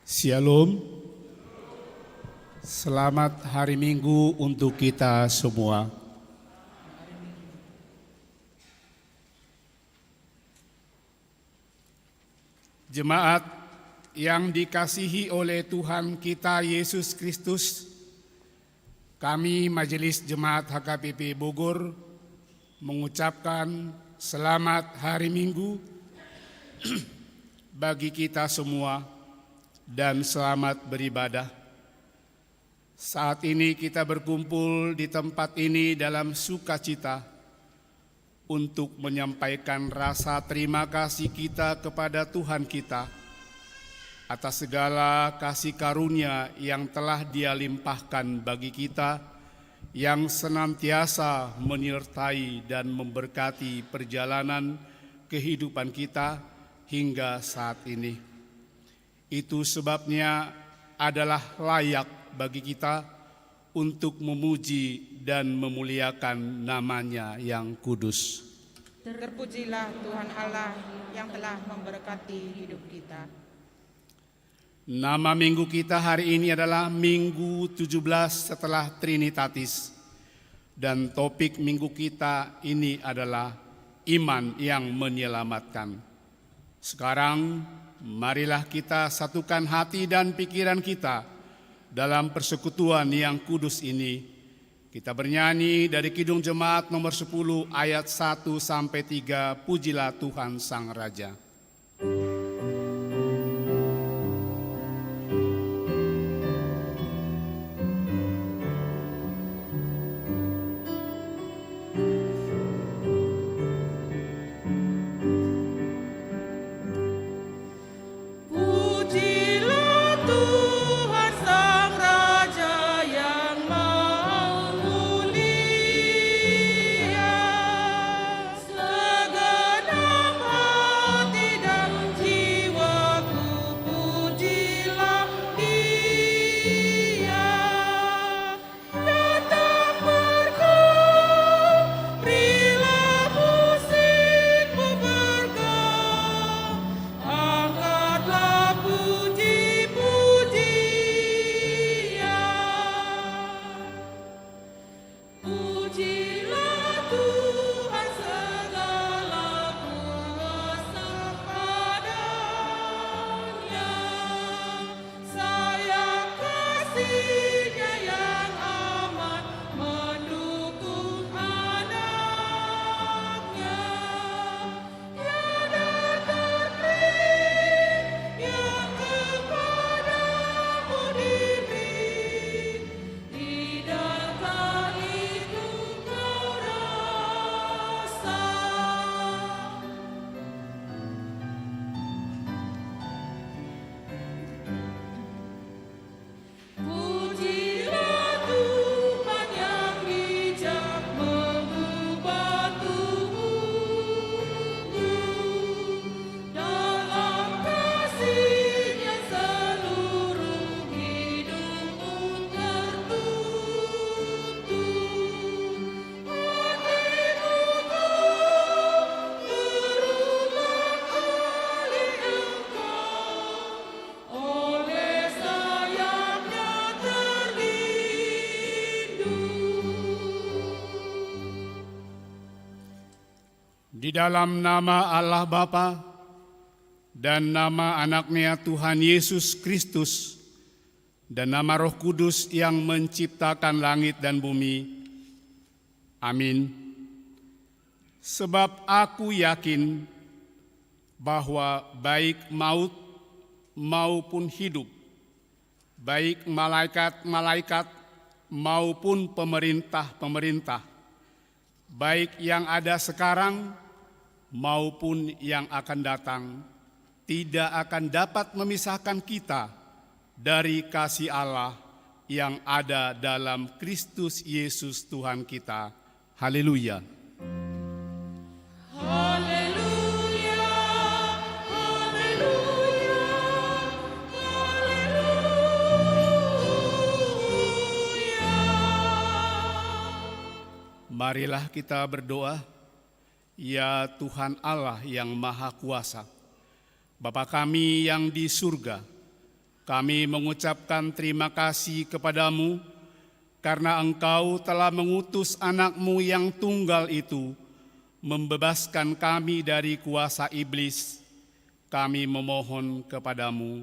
Shalom. Selamat hari Minggu untuk kita semua. Jemaat yang dikasihi oleh Tuhan kita Yesus Kristus, kami Majelis Jemaat HKBP Bogor mengucapkan selamat hari Minggu bagi kita semua dan selamat beribadah. Saat ini kita berkumpul di tempat ini dalam sukacita untuk menyampaikan rasa terima kasih kita kepada Tuhan kita atas segala kasih karunia yang telah Dia limpahkan bagi kita, yang senantiasa menyertai dan memberkati perjalanan kehidupan kita hingga saat ini. Itu sebabnya adalah layak bagi kita untuk memuji dan memuliakan nama-Nya yang kudus. Terpujilah Tuhan Allah yang telah memberkati hidup kita. Nama minggu kita hari ini adalah Minggu 17 setelah Trinitatis. Dan topik minggu kita ini adalah iman yang menyelamatkan. Sekarang marilah kita satukan hati dan pikiran kita dalam persekutuan yang kudus ini. Kita bernyanyi dari Kidung Jemaat nomor 10 ayat 1 sampai 3, Pujilah Tuhan Sang Raja. Segenap hati Di dalam nama Allah Bapa dan nama anaknya Tuhan Yesus Kristus dan nama Roh Kudus yang menciptakan langit dan bumi. Amin. Sebab aku yakin bahwa baik maut maupun hidup, baik malaikat-malaikat maupun pemerintah-pemerintah, baik yang ada sekarang maupun yang akan datang, tidak akan dapat memisahkan kita dari kasih Allah yang ada dalam Kristus Yesus Tuhan kita. Haleluya. Haleluya, haleluya, haleluya. Marilah kita berdoa. Ya Tuhan Allah yang Maha Kuasa, Bapa kami yang di surga, kami mengucapkan terima kasih kepadamu karena Engkau telah mengutus anak-Mu yang tunggal itu membebaskan kami dari kuasa iblis. Kami memohon kepadamu,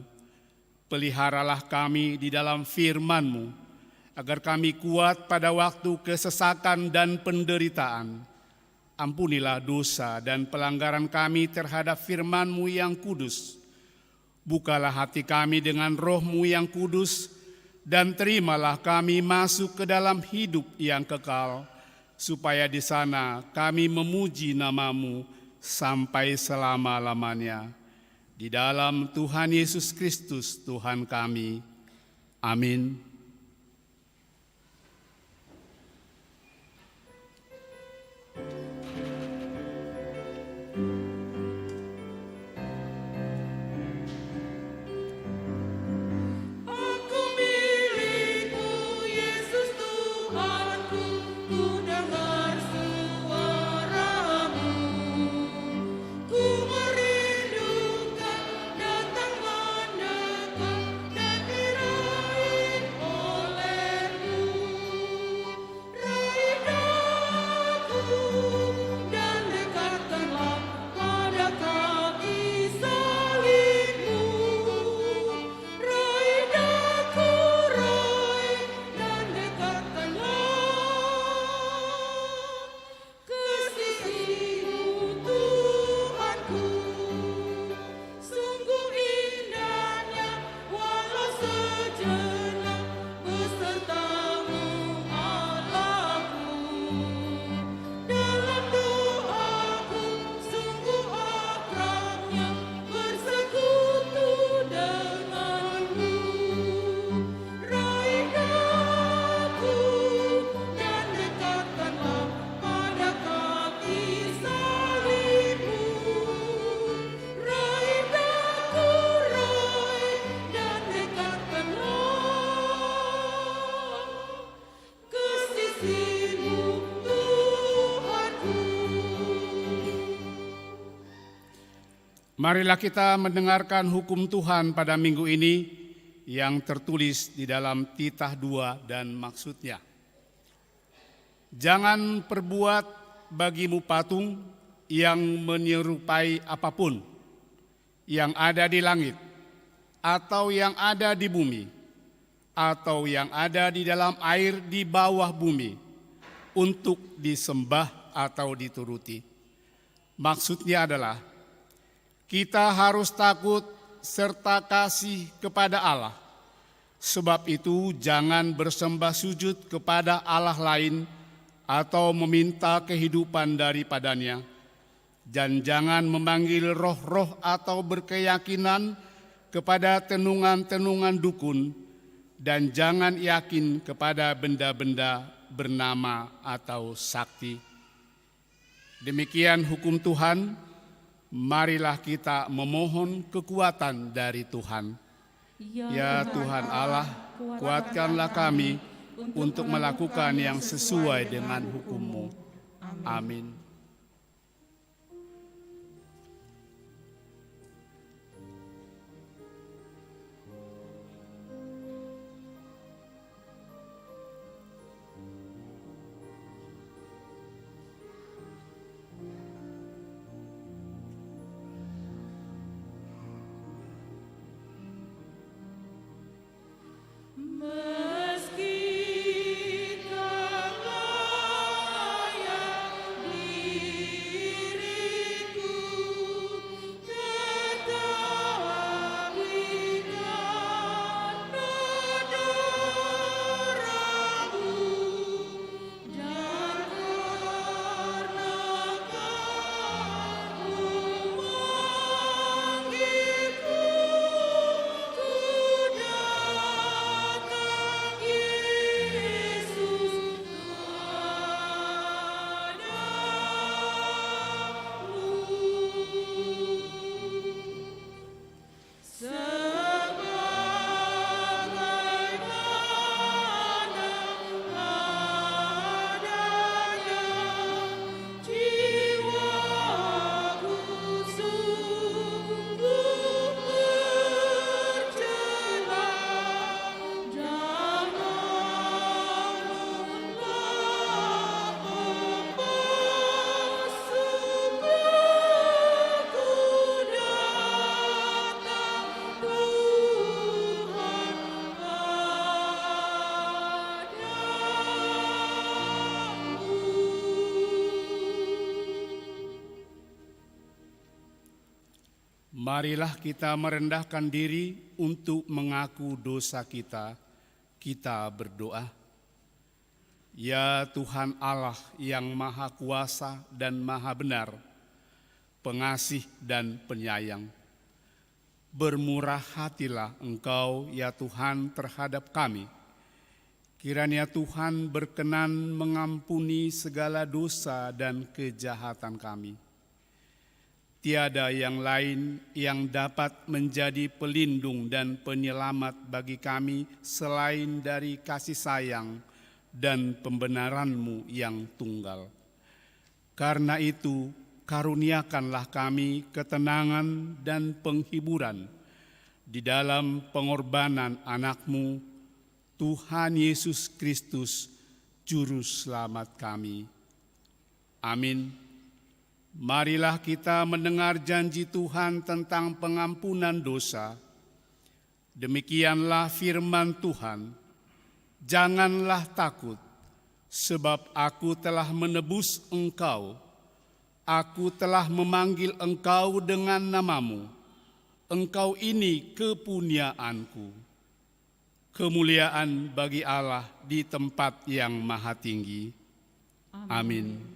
peliharalah kami di dalam firman-Mu, agar kami kuat pada waktu kesesakan dan penderitaan. Ampunilah dosa dan pelanggaran kami terhadap firman-Mu yang kudus. Bukalah hati kami dengan Roh-Mu yang kudus, dan terimalah kami masuk ke dalam hidup yang kekal, supaya di sana kami memuji nama-Mu sampai selama-lamanya. Di dalam Tuhan Yesus Kristus Tuhan kami. Amin. Marilah kita mendengarkan hukum Tuhan pada minggu ini yang tertulis di dalam titah 2 dan maksudnya. Jangan perbuat bagimu patung yang menyerupai apapun yang ada di langit, atau yang ada di bumi, atau yang ada di dalam air di bawah bumi, untuk disembah atau dituruti. Maksudnya adalah kita harus takut serta kasih kepada Allah. Sebab itu jangan bersembah sujud kepada Allah lain atau meminta kehidupan daripadanya. Dan jangan memanggil roh-roh atau berkeyakinan kepada tenungan-tenungan dukun. Dan jangan yakin kepada benda-benda bernama atau sakti. Demikian hukum Tuhan. Marilah kita memohon kekuatan dari Tuhan. Ya Tuhan Allah, kuatkanlah kami untuk melakukan yang sesuai dengan hukum-Mu. Amin. Marilah kita merendahkan diri untuk mengaku dosa kita. Kita berdoa. Ya Tuhan Allah yang Maha Kuasa dan Maha Benar, pengasih dan penyayang, bermurah hatilah Engkau ya Tuhan terhadap kami. Kiranya Tuhan berkenan mengampuni segala dosa dan kejahatan kami. Tiada yang lain yang dapat menjadi pelindung dan penyelamat bagi kami selain dari kasih sayang dan pembenaran-Mu yang tunggal. Karena itu, karuniakanlah kami ketenangan dan penghiburan di dalam pengorbanan anak-Mu, Tuhan Yesus Kristus, Juru Selamat kami. Amin. Marilah kita mendengar janji Tuhan tentang pengampunan dosa. Demikianlah firman Tuhan, janganlah takut, sebab aku telah menebus engkau. Aku telah memanggil engkau dengan namamu. Engkau ini kepunyaanku. Kemuliaan bagi Allah di tempat yang maha tinggi. Amin.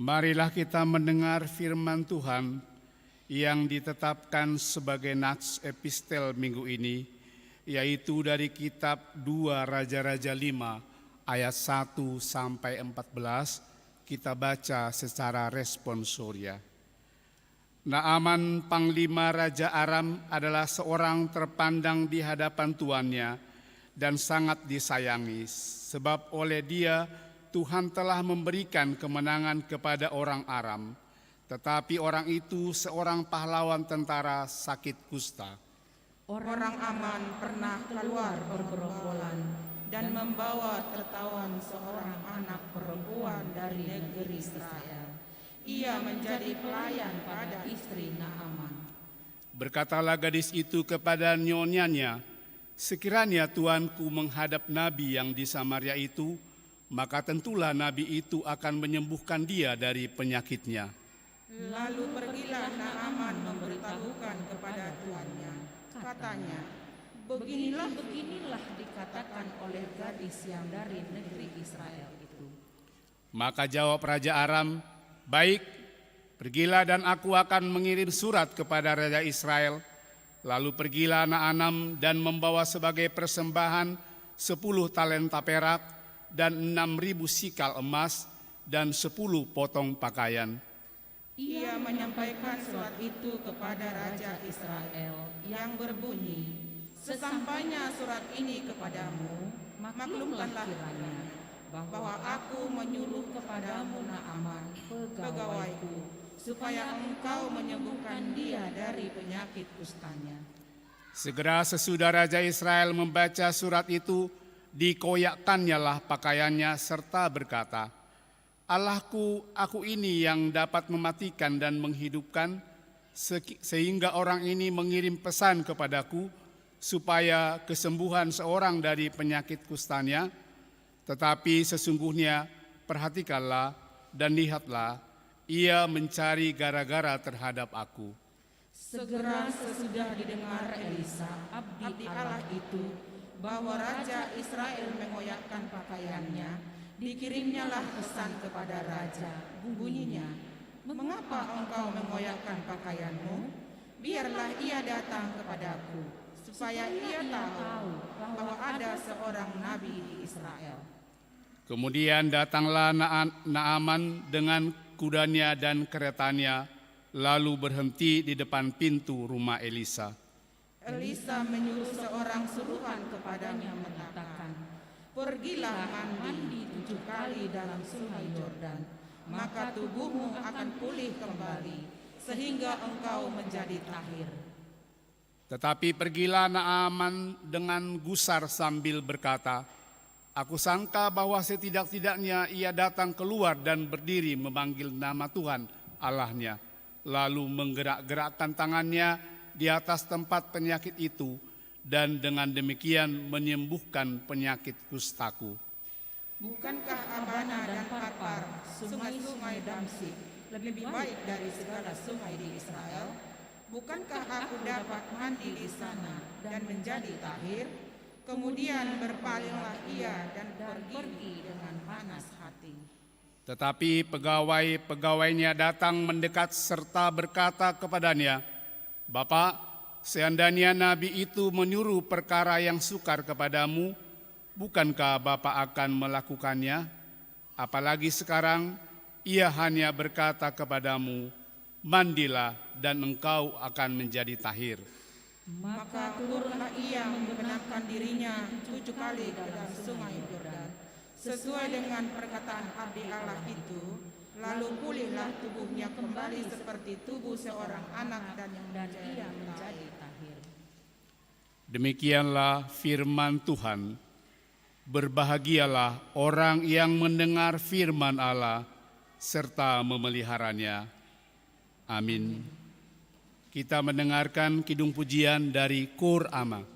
Marilah kita mendengar firman Tuhan yang ditetapkan sebagai nats epistel minggu ini, yaitu dari kitab 2 Raja-Raja 5 ayat 1 sampai 14, kita baca secara responsoria. Naaman Panglima Raja Aram adalah seorang terpandang di hadapan tuannya dan sangat disayangi, sebab oleh dia Tuhan telah memberikan kemenangan kepada orang Aram, tetapi orang itu seorang pahlawan tentara sakit kusta. Orang Aman pernah keluar bergerombolan dan membawa tertawan seorang anak perempuan dari negeri Israel. Ia menjadi pelayan pada istri Naaman. Berkatalah gadis itu kepada nyonyanya, sekiranya tuanku menghadap nabi yang di Samaria itu, maka tentulah nabi itu akan menyembuhkan dia dari penyakitnya. Lalu pergilah Naaman memberitahukan kepada tuannya. Katanya, beginilah dikatakan oleh gadis yang dari negeri Israel itu. Maka jawab Raja Aram, baik, pergilah dan aku akan mengirim surat kepada Raja Israel. Lalu pergilah Naaman dan membawa sebagai persembahan 10 talenta perak dan 6.000 sikal emas dan 10 potong pakaian. Ia menyampaikan surat itu kepada Raja Israel yang berbunyi, sesampainya surat ini kepadamu, maklumkanlah kiranya, bahwa aku menyuruh kepadamu Naaman, pegawaiku, supaya engkau menyembuhkan dia dari penyakit kustanya. Segera sesudah Raja Israel membaca surat itu, dikoyakkannyalah pakaiannya serta berkata, Allahku, aku ini yang dapat mematikan dan menghidupkan, sehingga orang ini mengirim pesan kepadaku supaya kesembuhan seorang dari penyakit kustanya. Tetapi sesungguhnya perhatikanlah dan lihatlah, ia mencari gara-gara terhadap aku. Segera sesudah didengar Elisa, abdi Allah itu, bahwa Raja Israel mengoyakkan pakaiannya, dikirimnyalah pesan kepada Raja, bunyinya, mengapa engkau mengoyakkan pakaianmu? Biarlah ia datang kepadaku, supaya ia tahu bahwa ada seorang nabi di Israel. Kemudian datanglah Naaman dengan kudanya dan keretanya, lalu berhenti di depan pintu rumah Elisa. Elisa menyuruh seorang suruhan kepadanya mengatakan, pergilah mandi 7 kali dalam sungai Yordan, maka tubuhmu akan pulih kembali, sehingga engkau menjadi tahir. Tetapi pergilah Naaman dengan gusar sambil berkata, Aku sangka bahwa setidak-tidaknya ia datang keluar dan berdiri memanggil nama Tuhan Allahnya, lalu menggerak-gerakkan tangannya di atas tempat penyakit itu, dan dengan demikian menyembuhkan penyakit kustaku. Bukankah Abana dan Parpar, sungai-sungai Damsik, lebih baik dari segala sungai di Israel? Bukankah aku dapat mandi di sana dan menjadi tahir? Kemudian berpalinglah ia dan pergi dengan panas hati. Tetapi pegawai-pegawainya datang mendekat serta berkata kepadanya, Bapak, seandainya nabi itu menyuruh perkara yang sukar kepadamu, bukankah Bapak akan melakukannya? Apalagi sekarang ia hanya berkata kepadamu, mandilah dan engkau akan menjadi tahir. Maka turunlah ia membenamkan dirinya 7 kali dalam sungai Yordan, sesuai dengan perkataan abdi Allah itu, lalu pulihlah tubuhnya kembali seperti tubuh seorang anak dan ia menjadi tahir. Demikianlah firman Tuhan. Berbahagialah orang yang mendengar firman Allah serta memeliharanya. Amin. Kita mendengarkan kidung pujian dari Kur Ama.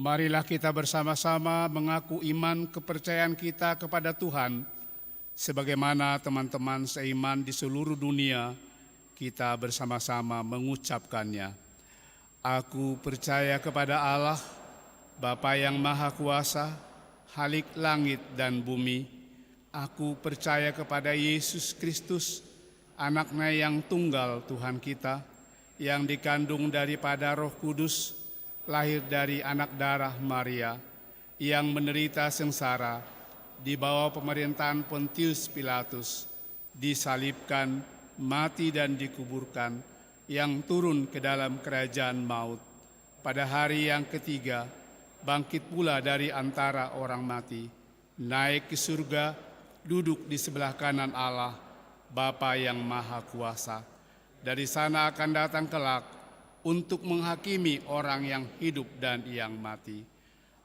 Marilah kita bersama-sama mengaku iman kepercayaan kita kepada Tuhan, sebagaimana teman-teman seiman di seluruh dunia kita bersama-sama mengucapkannya. Aku percaya kepada Allah, Bapa yang Maha Kuasa, Khalik langit dan bumi. Aku percaya kepada Yesus Kristus, Anak-Nya yang tunggal Tuhan kita, yang dikandung daripada Roh Kudus, lahir dari anak darah Maria, yang menderita sengsara di bawah pemerintahan Pontius Pilatus, disalibkan, mati dan dikuburkan, yang turun ke dalam kerajaan maut. Pada hari yang ketiga, bangkit pula dari antara orang mati, naik ke surga, duduk di sebelah kanan Allah, Bapa yang Maha Kuasa. Dari sana akan datang kelak untuk menghakimi orang yang hidup dan yang mati.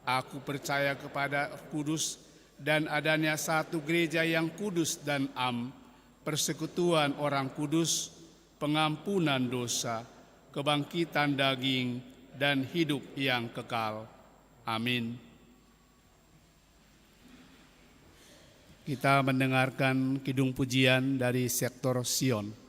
Aku percaya kepada Roh Kudus dan adanya satu gereja yang kudus dan am, persekutuan orang kudus, pengampunan dosa, kebangkitan daging, dan hidup yang kekal. Amin. Kita mendengarkan kidung pujian dari sektor Sion.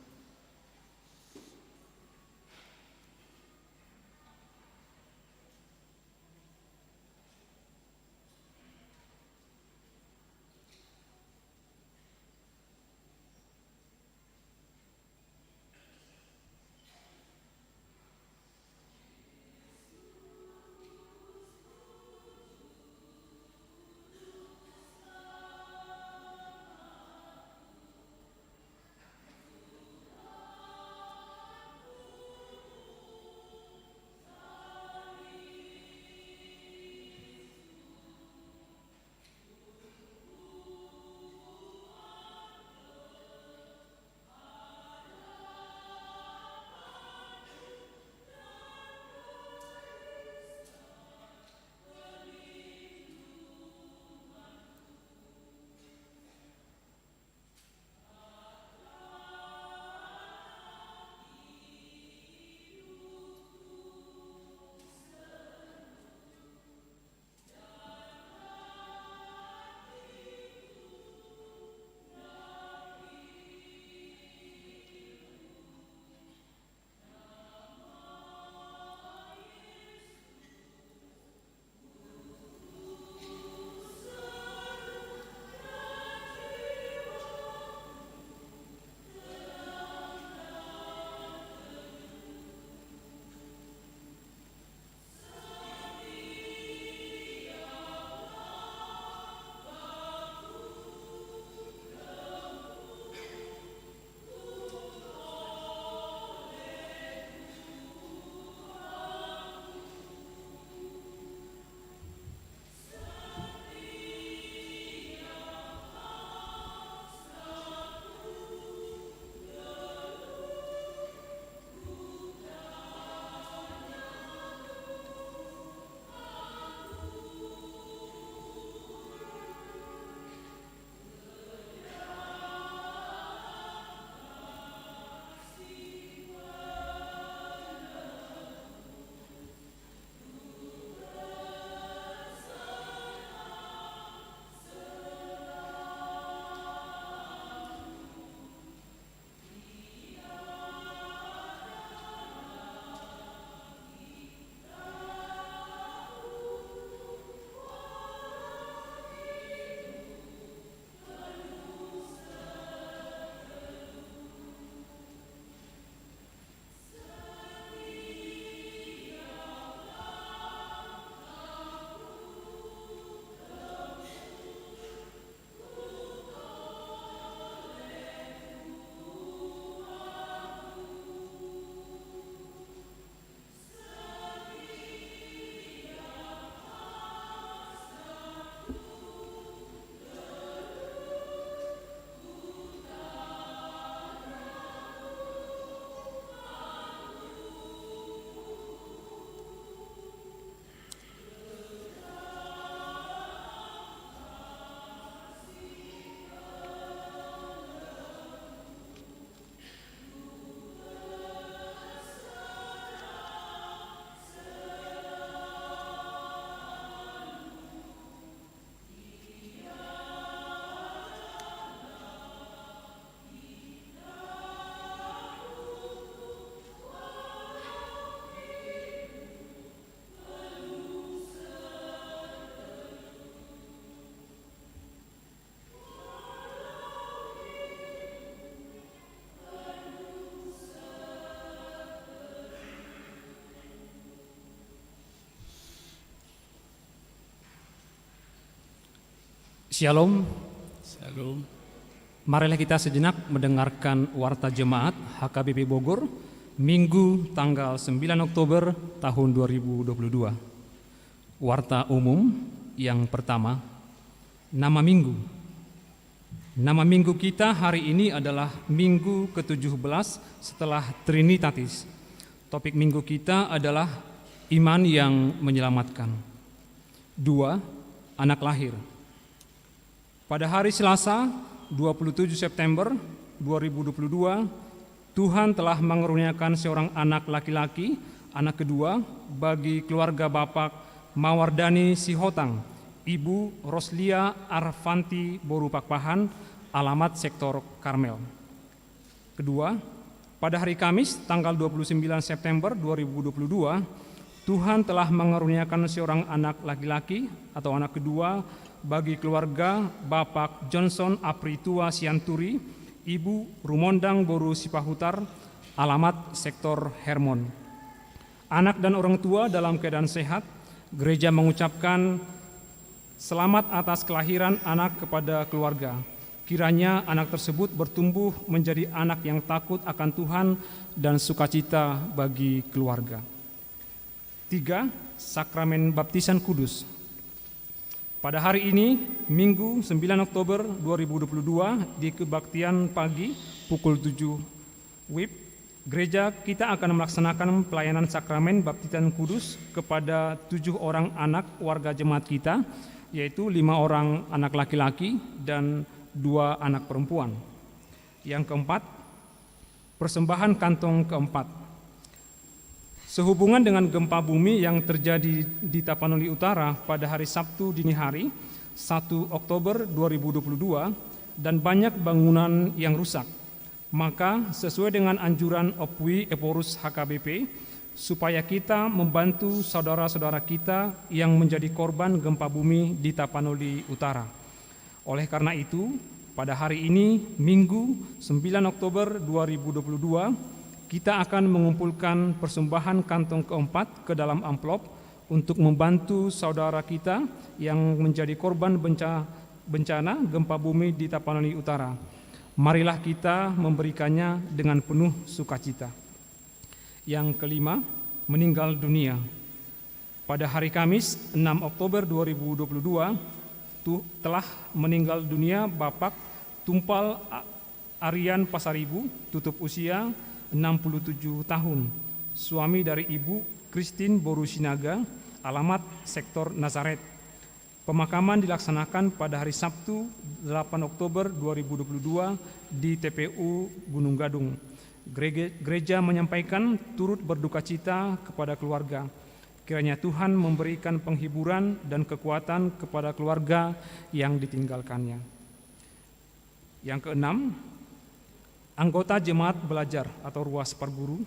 Shalom, Shalom. marilah kita sejenak mendengarkan Warta Jemaat HKBP Bogor, Minggu tanggal 9 Oktober tahun 2022. Warta umum yang pertama, nama minggu. Nama minggu kita hari ini adalah Minggu ke-17 setelah Trinitatis. Topik minggu kita adalah iman yang menyelamatkan. 2. Anak lahir. Pada hari Selasa, 27 September 2022, Tuhan telah mengaruniakan seorang anak laki-laki, anak kedua, bagi keluarga Bapak Mawardani Sihotang, Ibu Roslia Arfanti Borupakpahan, alamat sektor Karmel. Kedua, pada hari Kamis, tanggal 29 September 2022, Tuhan telah mengaruniakan seorang anak laki-laki atau anak kedua bagi keluarga Bapak Johnson Apritua Sianturi, Ibu Rumondang Boru Sipahutar, alamat sektor Hermon. Anak dan orang tua dalam keadaan sehat, gereja mengucapkan selamat atas kelahiran anak kepada keluarga. Kiranya anak tersebut bertumbuh menjadi anak yang takut akan Tuhan dan sukacita bagi keluarga. 3. Sakramen Baptisan Kudus. Pada hari ini, Minggu 9 Oktober 2022, di kebaktian pagi pukul 7 WIB, gereja kita akan melaksanakan pelayanan sakramen baptisan kudus kepada 7 orang anak warga jemaat kita, yaitu 5 orang anak laki-laki dan 2 anak perempuan. Yang keempat, persembahan kantong keempat. Sehubungan dengan gempa bumi yang terjadi di Tapanuli Utara pada hari Sabtu dini hari 1 Oktober 2022 dan banyak bangunan yang rusak, maka sesuai dengan anjuran Opwi Eporus HKBP, supaya kita membantu saudara-saudara kita yang menjadi korban gempa bumi di Tapanuli Utara. Oleh karena itu, pada hari ini, Minggu 9 Oktober 2022, kita akan mengumpulkan persembahan kantong keempat ke dalam amplop untuk membantu saudara kita yang menjadi korban bencana gempa bumi di Tapanuli Utara. Marilah kita memberikannya dengan penuh sukacita. Yang kelima, meninggal dunia. Pada hari Kamis 6 Oktober 2022 telah meninggal dunia Bapak Tumpal Arian Pasaribu, tutup usia 67 tahun, suami dari Ibu Christine Boru Sinaga, alamat sektor Nazaret. Pemakaman dilaksanakan pada hari Sabtu 8 Oktober 2022 di TPU Gunung Gadung. Gereja menyampaikan turut berduka cita kepada keluarga. Kiranya Tuhan memberikan penghiburan dan kekuatan kepada keluarga yang ditinggalkannya. Yang keenam, anggota jemaat belajar atau ruas perguru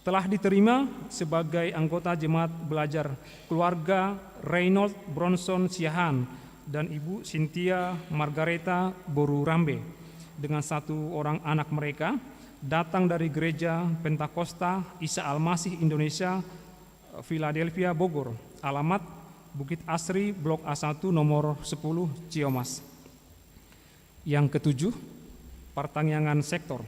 telah diterima sebagai anggota jemaat belajar keluarga Reynold Bronson Siahan dan Ibu Cynthia Margareta Boru Rambe dengan 1 orang anak mereka, datang dari Gereja Pentakosta Isa Almasih Indonesia Philadelphia Bogor, alamat Bukit Asri Blok A1 nomor 10 Ciomas. Yang ketujuh, pertangyangan sektor.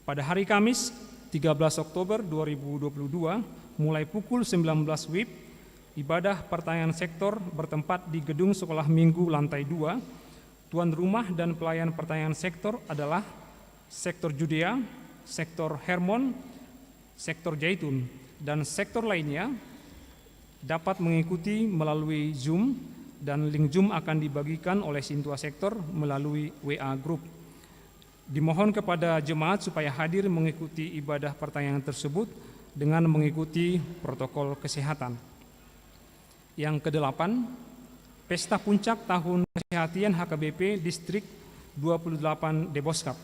Pada hari Kamis 13 Oktober 2022 mulai pukul 19 WIB, ibadah pertangyangan sektor bertempat di gedung sekolah minggu lantai 2. Tuan rumah dan pelayan pertangyangan sektor adalah sektor Judea, sektor Hermon, sektor Jaitun, dan sektor lainnya dapat mengikuti melalui Zoom, dan link Zoom akan dibagikan oleh Sintua Sektor melalui WA Group. Dimohon kepada jemaat supaya hadir mengikuti ibadah pertangyangan tersebut dengan mengikuti protokol kesehatan. Yang kedelapan, Pesta Puncak Tahun Kesehatan HKBP Distrik 28 Deboskap.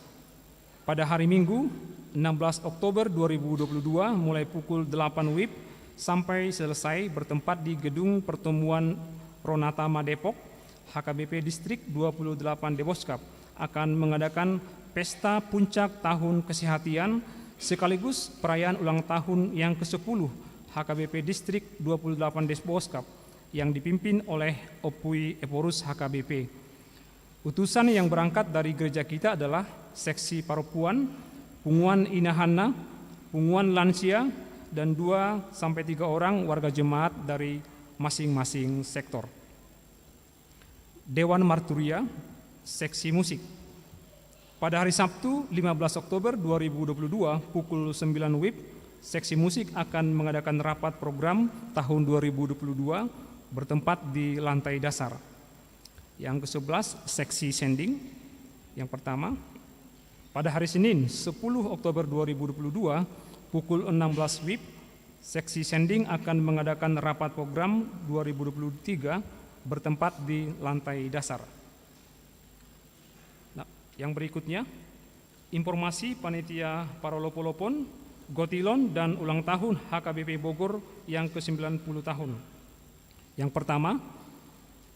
Pada hari Minggu 16 Oktober 2022 mulai pukul 8 WIB sampai selesai bertempat di Gedung Pertemuan Ronatama Depok, HKBP Distrik 28 Deboskap akan mengadakan Pesta Puncak Tahun Kesehatan sekaligus perayaan ulang tahun yang ke-10 HKBP Distrik 28 Deboskap yang dipimpin oleh Opui Eporus HKBP. Utusan yang berangkat dari gereja kita adalah seksi Paropuan, Punguan Inahana, Punguan Lansia, dan 2-3 orang warga jemaat dari masing-masing sektor. Dewan Marturia, seksi musik. Pada hari Sabtu 15 Oktober 2022 pukul 9 WIB, seksi musik akan mengadakan rapat program tahun 2022 bertempat di lantai dasar. Yang ke-11, seksi sending. Yang pertama, pada hari Senin 10 Oktober 2022 pukul 16 WIB, seksi sending akan mengadakan rapat program 2023 bertempat di lantai dasar. Nah, yang berikutnya, informasi panitia Parolopolopon, Gotilon, dan ulang tahun HKBP Bogor yang ke-90 tahun. Yang pertama,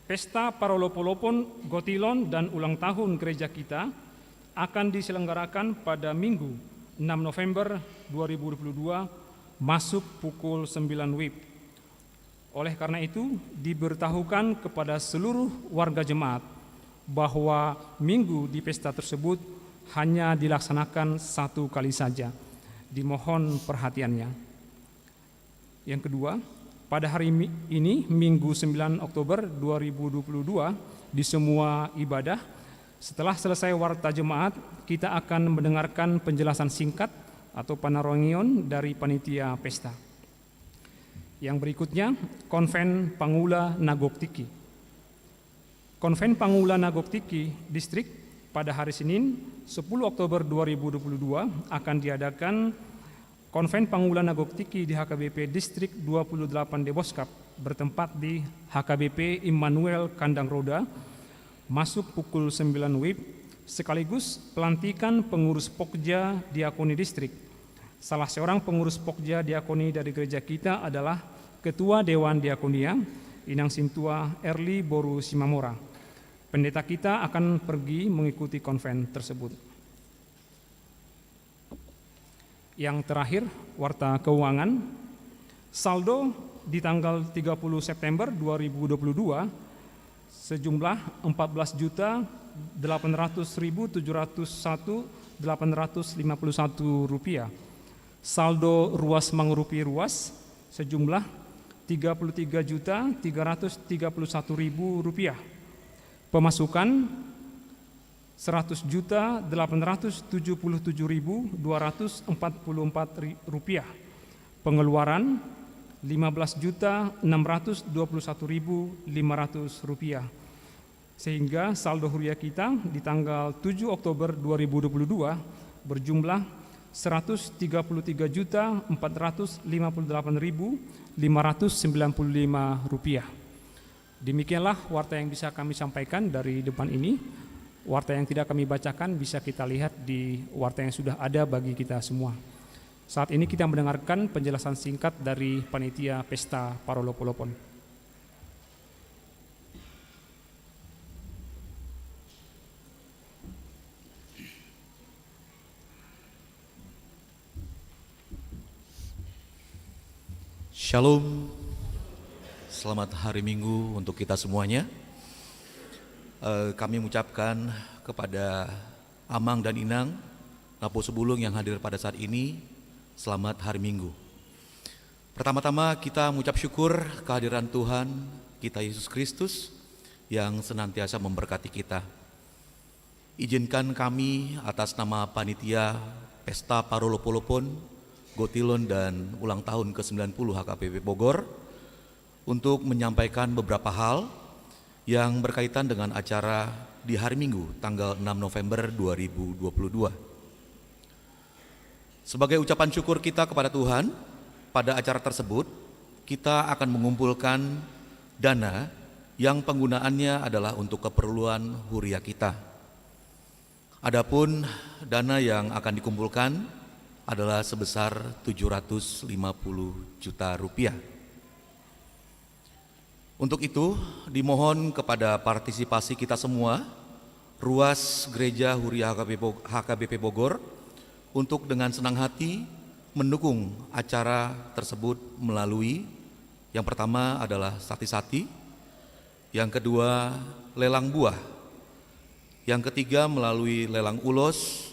Pesta Parolopolopon, Gotilon, dan ulang tahun gereja kita akan diselenggarakan pada Minggu 6 November 2022 masuk pukul 9 WIB. Oleh karena itu, diberitahukan kepada seluruh warga jemaat bahwa minggu di pesta tersebut hanya dilaksanakan 1 kali saja. Dimohon perhatiannya. Yang kedua, pada hari ini, Minggu 9 Oktober 2022, di semua ibadah, setelah selesai warta jemaat, kita akan mendengarkan penjelasan singkat atau panarongion dari panitia pesta. Yang berikutnya, Konven Pangula Nagoktiki. Konven Pangula Nagoktiki Distrik pada hari Senin 10 Oktober 2022 akan diadakan Konven Pangula Nagoktiki di HKBP Distrik 28 Deboskap bertempat di HKBP Immanuel Kandang Roda masuk pukul 9 WIB, sekaligus pelantikan pengurus Pokja Diakoni Distrik. Salah seorang pengurus Pokja Diakoni dari gereja kita adalah Ketua Dewan Diakonia Inang Sintua Erli Boru Simamora. Pendeta kita akan pergi mengikuti konven tersebut. Yang terakhir, warta keuangan. Saldo di tanggal 30 September 2022 sejumlah 14.800.701.851 rupiah. Saldo ruas Mangurupi ruas sejumlah 33.331.000 rupiah. Pemasukan 100.877.244 rupiah. Pengeluaran 15.621.500 rupiah. Sehingga saldo huriah kita di tanggal 7 Oktober 2022 berjumlah 133.458.595 rupiah. Demikianlah warta yang bisa kami sampaikan dari depan ini. Warta yang tidak kami bacakan bisa kita lihat di warta yang sudah ada bagi kita semua. Saat ini kita mendengarkan penjelasan singkat dari panitia Pesta Parolopolopon. Shalom, selamat hari Minggu untuk kita semuanya. Kami mengucapkan kepada Amang dan Inang, Napo Sebulung yang hadir pada saat ini, selamat hari Minggu. Pertama-tama kita mengucap syukur kehadiran Tuhan kita Yesus Kristus yang senantiasa memberkati kita. Izinkan kami atas nama panitia Pesta Parolopolopon, Gotilon, dan ulang tahun ke-90 HKBP Bogor untuk menyampaikan beberapa hal yang berkaitan dengan acara di hari Minggu tanggal 6 November 2022. Sebagai ucapan syukur kita kepada Tuhan, pada acara tersebut kita akan mengumpulkan dana yang penggunaannya adalah untuk keperluan huriah kita. Adapun dana yang akan dikumpulkan adalah sebesar 750 juta rupiah. Untuk itu, dimohon kepada partisipasi kita semua, ruas Gereja Huriah HKBP Bogor, untuk dengan senang hati mendukung acara tersebut melalui Yang pertama adalah sati-sati, yang kedua lelang buah, yang ketiga melalui lelang ulos,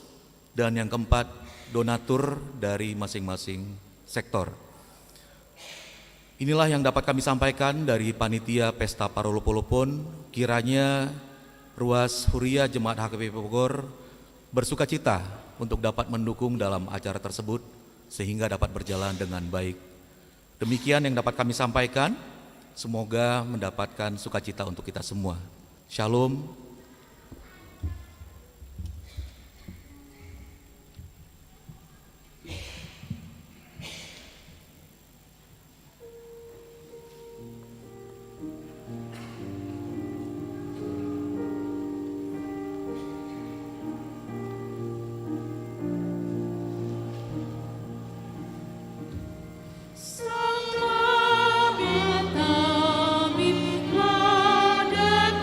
dan yang keempat donatur dari masing-masing sektor. Inilah yang dapat kami sampaikan dari Panitia Pesta Parolopolopon. Kiranya Ruas Huria Jemaat HKBP Bogor bersukacita untuk dapat mendukung dalam acara tersebut sehingga dapat berjalan dengan baik. Demikian yang dapat kami sampaikan. Semoga mendapatkan sukacita untuk kita semua. Shalom. Sang Maha Tabib, ladakan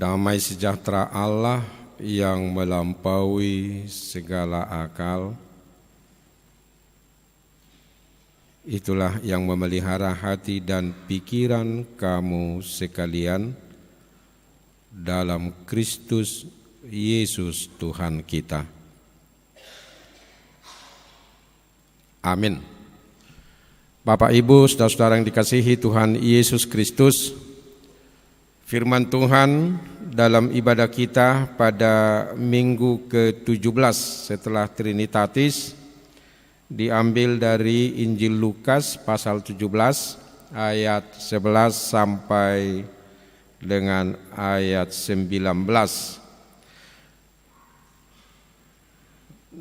damai sejahtera Allah yang melampaui segala akal, itulah yang memelihara hati dan pikiran kamu sekalian dalam Kristus Yesus Tuhan kita. Amin. Bapak, Ibu, saudara-saudara yang dikasihi Tuhan Yesus Kristus, firman Tuhan dalam ibadah kita pada minggu ke-17 setelah Trinitatis diambil dari Injil Lukas pasal 17 ayat 11 sampai dengan ayat 19.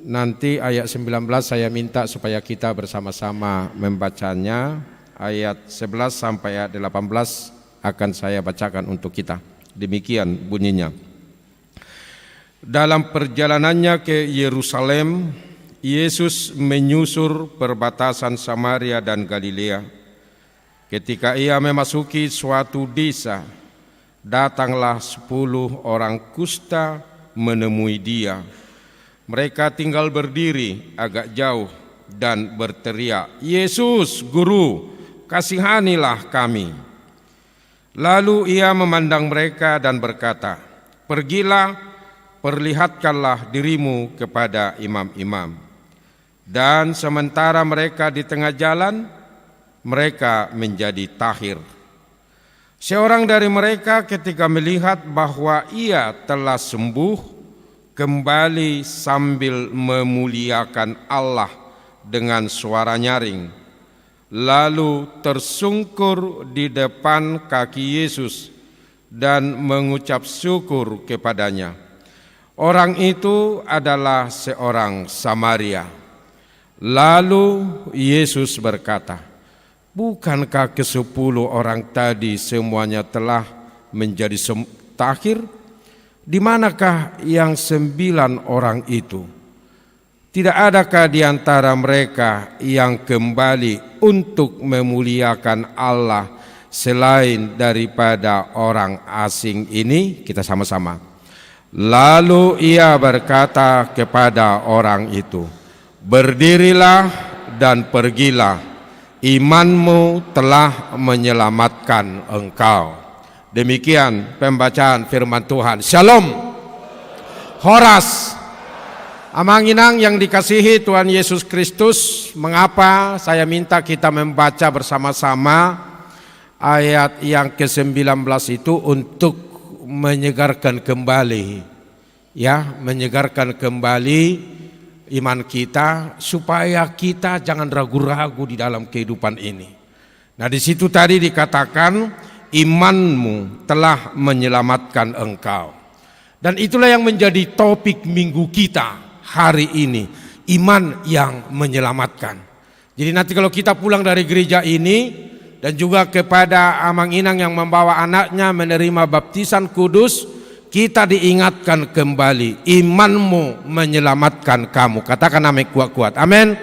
Nanti ayat 19 saya minta supaya kita bersama-sama membacanya. Ayat 11 sampai ayat 18 akan saya bacakan untuk kita. Demikian bunyinya. Dalam perjalanannya ke Yerusalem, Yesus menyusur perbatasan Samaria dan Galilea. Ketika ia memasuki suatu desa, datanglah 10 orang kusta menemui dia. Mereka tinggal berdiri agak jauh dan berteriak, "Yesus, Guru, kasihanilah kami." Lalu ia memandang mereka dan berkata, "Pergilah, perlihatkanlah dirimu kepada imam-imam." Dan sementara mereka di tengah jalan, mereka menjadi tahir. Seorang dari mereka ketika melihat bahwa ia telah sembuh, kembali sambil memuliakan Allah dengan suara nyaring. Lalu tersungkur di depan kaki Yesus dan mengucap syukur kepadanya. Orang itu adalah seorang Samaria. Lalu Yesus berkata, "Bukankah ke-10 orang tadi semuanya telah menjadi tahir? Di manakah yang 9 orang itu? Tidak adakah di antara mereka yang kembali untuk memuliakan Allah selain daripada orang asing ini?" Kita sama-sama. Lalu ia berkata kepada orang itu, "Berdirilah dan pergilah, imanmu telah menyelamatkan engkau." Demikian pembacaan firman Tuhan. Shalom. Horas. Amanginang yang dikasihi Tuhan Yesus Kristus, mengapa saya minta kita membaca bersama-sama ayat yang ke-19 itu untuk menyegarkan kembali, ya, menyegarkan kembali iman kita supaya kita jangan ragu-ragu di dalam kehidupan ini. Nah, di situ tadi dikatakan imanmu telah menyelamatkan engkau. Dan itulah yang menjadi topik minggu kita hari ini, iman yang menyelamatkan. Jadi nanti kalau kita pulang dari gereja ini dan juga kepada Amang Inang yang membawa anaknya menerima baptisan kudus, kita diingatkan kembali, imanmu menyelamatkan kamu. Katakan amin kuat-kuat. Amin.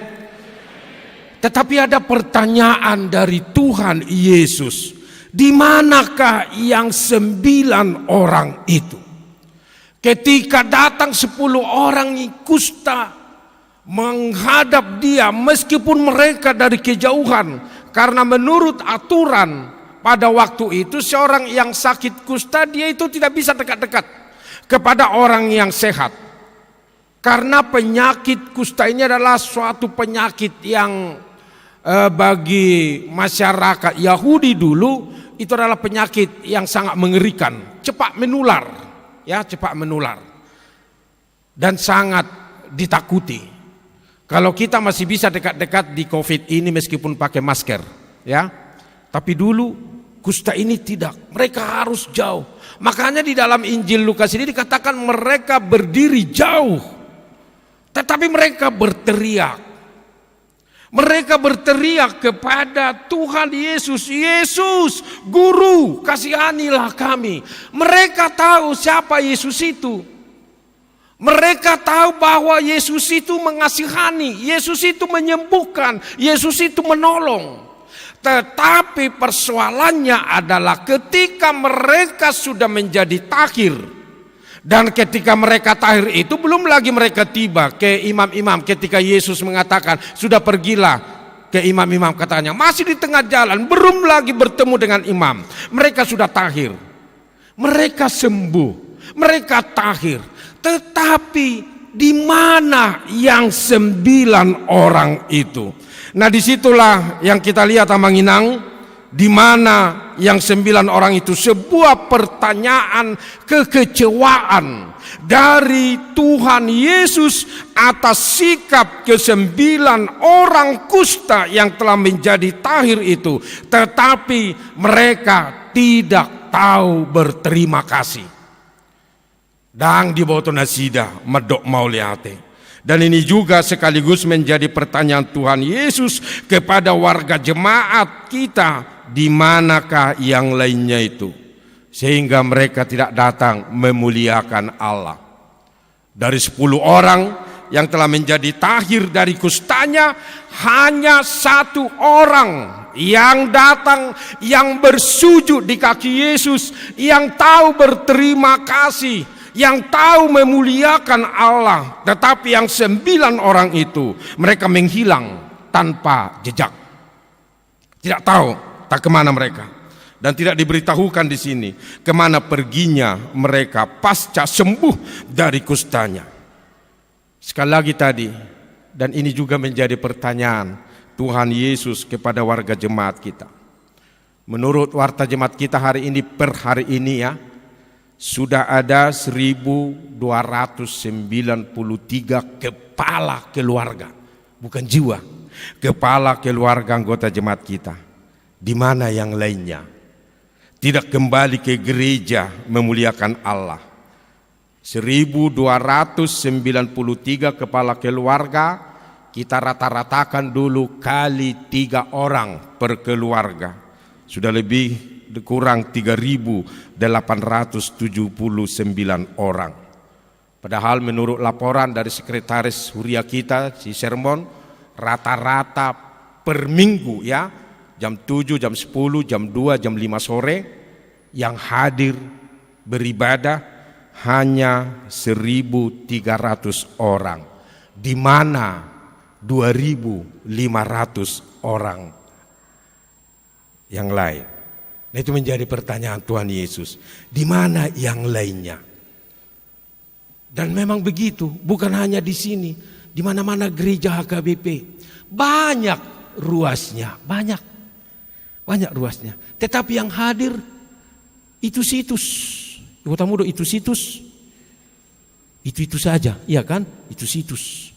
Tetapi ada pertanyaan dari Tuhan Yesus, di manakah yang 9 orang itu? Ketika datang 10 orang kusta menghadap dia, meskipun mereka dari kejauhan, karena menurut aturan pada waktu itu seorang yang sakit kusta dia itu tidak bisa dekat-dekat kepada orang yang sehat. Karena penyakit kusta ini adalah suatu penyakit yang bagi masyarakat Yahudi dulu itu adalah penyakit yang sangat mengerikan, cepat menular, ya, cepat menular dan sangat ditakuti. Kalau kita masih bisa dekat-dekat di COVID ini meskipun pakai masker, ya, tapi dulu kusta ini tidak, mereka harus jauh. Makanya di dalam Injil Lukas ini dikatakan mereka berdiri jauh, tetapi mereka berteriak. Mereka berteriak kepada Tuhan Yesus, "Yesus, Guru, kasihanilah kami." Mereka tahu siapa Yesus itu. Mereka tahu bahwa Yesus itu mengasihani, Yesus itu menyembuhkan, Yesus itu menolong. Tetapi persoalannya adalah ketika mereka sudah menjadi takhir, dan ketika mereka takhir itu belum lagi mereka tiba ke imam-imam ketika Yesus mengatakan sudah pergilah ke imam-imam, katanya masih di tengah jalan, belum lagi bertemu dengan imam. Mereka sudah takhir, mereka sembuh, mereka takhir. Tetapi di mana yang 9 orang itu? Nah, disitulah yang kita lihat Amanginang, di mana yang 9 orang itu sebuah pertanyaan kekecewaan dari Tuhan Yesus atas sikap ke-9 orang kusta yang telah menjadi takhir itu, tetapi mereka tidak tahu berterima kasih. Dan di bawah nasida medok mauliate. Dan ini juga sekaligus menjadi pertanyaan Tuhan Yesus kepada warga jemaat kita, di manakah yang lainnya itu, sehingga mereka tidak datang memuliakan Allah. Dari 10 orang yang telah menjadi takhir dari kustanya, hanya 1 orang yang datang, yang bersujud di kaki Yesus, yang tahu berterima kasih, yang tahu memuliakan Allah. Tetapi yang 9 orang itu mereka menghilang tanpa jejak. Tidak tahu tak kemana mereka, dan tidak diberitahukan di sini kemana perginya mereka pasca sembuh dari kustanya. Sekali lagi tadi, dan ini juga menjadi pertanyaan Tuhan Yesus kepada warga jemaat kita. Menurut warta jemaat kita hari ini, per hari ini ya, sudah ada 1293 kepala keluarga, bukan jiwa, kepala keluarga anggota jemaat kita. Di mana yang lainnya? Tidak kembali ke gereja memuliakan Allah. 1293 kepala keluarga, kita rata-ratakan dulu kali 3 orang per keluarga. Sudah lebih kurang 3.879 orang. Padahal menurut laporan dari sekretaris Huria kita, si Sermon, rata-rata per minggu ya, jam 7, jam 10, jam 2, jam 5 sore, yang hadir beribadah hanya 1.300 orang. Di mana 2.500 orang yang lain? Nah, itu menjadi pertanyaan Tuhan Yesus. Di mana yang lainnya? Dan memang begitu, bukan hanya di sini, di mana-mana gereja HKBP banyak ruasnya, banyak ruasnya. Tetapi yang hadir itu situs, Kota Mudo itu situs, itu saja, iya kan? Itu situs.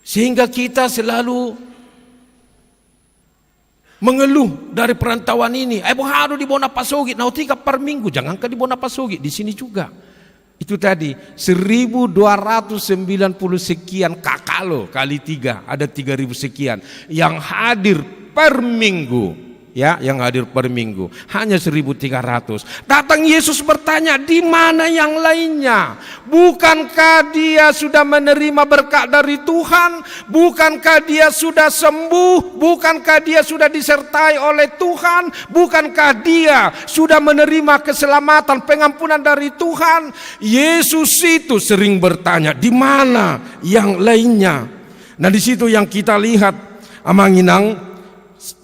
Sehingga kita selalu mengeluh dari perantauan ini. Harus di Bonapasogi, nautika per minggu, jangankan di Bonapasogi, di sini juga. Itu tadi 1290 sekian kakalo kali 3, ada 3000 sekian yang hadir per minggu. Ya, yang hadir per minggu hanya 1.300. Datang Yesus bertanya, di mana yang lainnya? Bukankah dia sudah menerima berkat dari Tuhan? Bukankah dia sudah sembuh? Bukankah dia sudah disertai oleh Tuhan? Bukankah dia sudah menerima keselamatan, pengampunan dari Tuhan? Yesus itu sering bertanya, di mana yang lainnya? Nah, di situ yang kita lihat Amanginang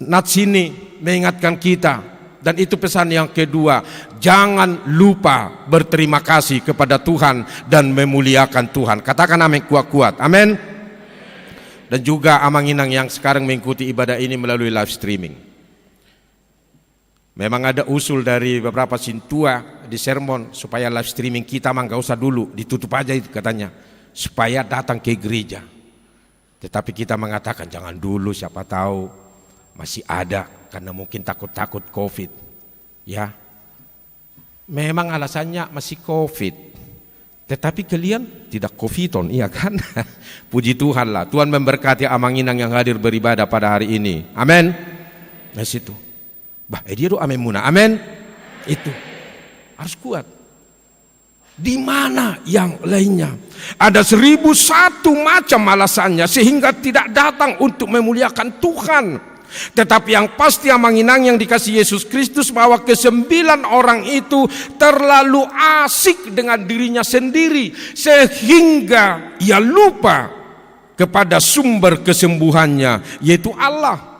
nats ini mengingatkan kita, dan itu pesan yang kedua, jangan lupa berterima kasih kepada Tuhan dan memuliakan Tuhan. Katakan amin kuat-kuat, amin. Dan juga Amanginang yang sekarang mengikuti ibadah ini melalui live streaming. Memang ada usul dari beberapa sintua di sermon supaya live streaming kita mah gak usah dulu, ditutup aja itu katanya, supaya datang ke gereja. Tetapi kita mengatakan jangan dulu, siapa tahu masih ada, karena mungkin takut-takut COVID. Ya, memang alasannya masih COVID, tetapi kalian tidak COVIDon, iya kan? Puji Tuhan lah, Tuhan memberkati Amanginang yang hadir beribadah pada hari ini, amin. Nah situ, dia doa amin muna, amin. Itu harus kuat. Di mana yang lainnya? Ada 1001 macam alasannya sehingga tidak datang untuk memuliakan Tuhan. Tetapi yang pasti amanginang yang dikasih Yesus Kristus, bahwa ke-9 orang itu terlalu asik dengan dirinya sendiri sehingga ia lupa kepada sumber kesembuhannya, yaitu Allah.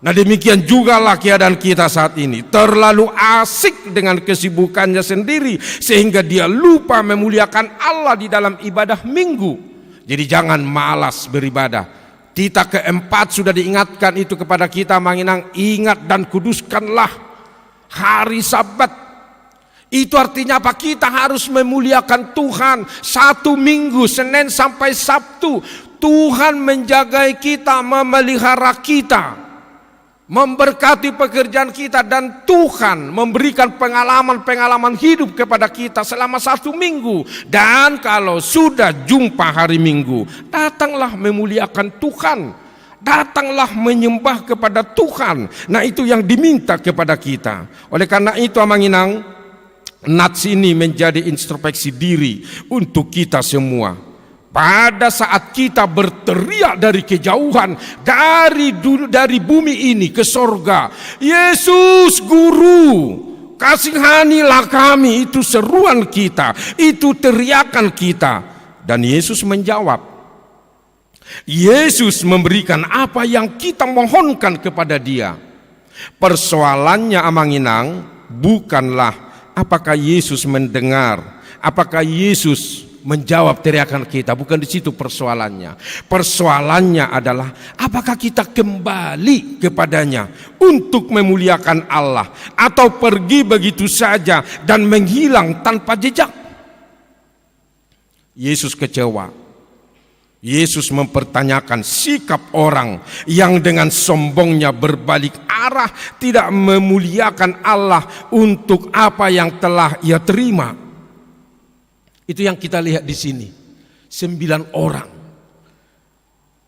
Nah, demikian jugalah keadaan kita saat ini. Terlalu asik dengan kesibukannya sendiri sehingga dia lupa memuliakan Allah di dalam ibadah minggu. Jadi jangan malas beribadah. Tita keempat sudah diingatkan itu kepada kita, Manginang, ingat dan kuduskanlah hari Sabat. Itu artinya apa? Kita harus memuliakan Tuhan. 1 minggu, Senin sampai Sabtu, Tuhan menjaga kita, memelihara kita, memberkati pekerjaan kita, dan Tuhan memberikan pengalaman-pengalaman hidup kepada kita selama 1 minggu. Dan kalau sudah jumpa hari Minggu, datanglah memuliakan Tuhan, datanglah menyembah kepada Tuhan. Nah, itu yang diminta kepada kita. Oleh karena itu, Amanginang, Nats ini menjadi introspeksi diri untuk kita semua. Pada saat kita berteriak dari kejauhan, dari bumi ini ke sorga, Yesus Guru, kasihanilah kami, itu seruan kita, itu teriakan kita. Dan Yesus menjawab. Yesus memberikan apa yang kita mohonkan kepada Dia. Persoalannya, Amanginang, bukanlah apakah Yesus mendengar, apakah Yesus menjawab teriakan kita. Bukan di situ persoalannya. Persoalannya adalah apakah kita kembali kepadanya untuk memuliakan Allah, atau pergi begitu saja dan menghilang tanpa jejak. Yesus kecewa. Yesus mempertanyakan sikap orang yang dengan sombongnya berbalik arah, tidak memuliakan Allah untuk apa yang telah ia terima. Itu yang kita lihat di sini. 9 orang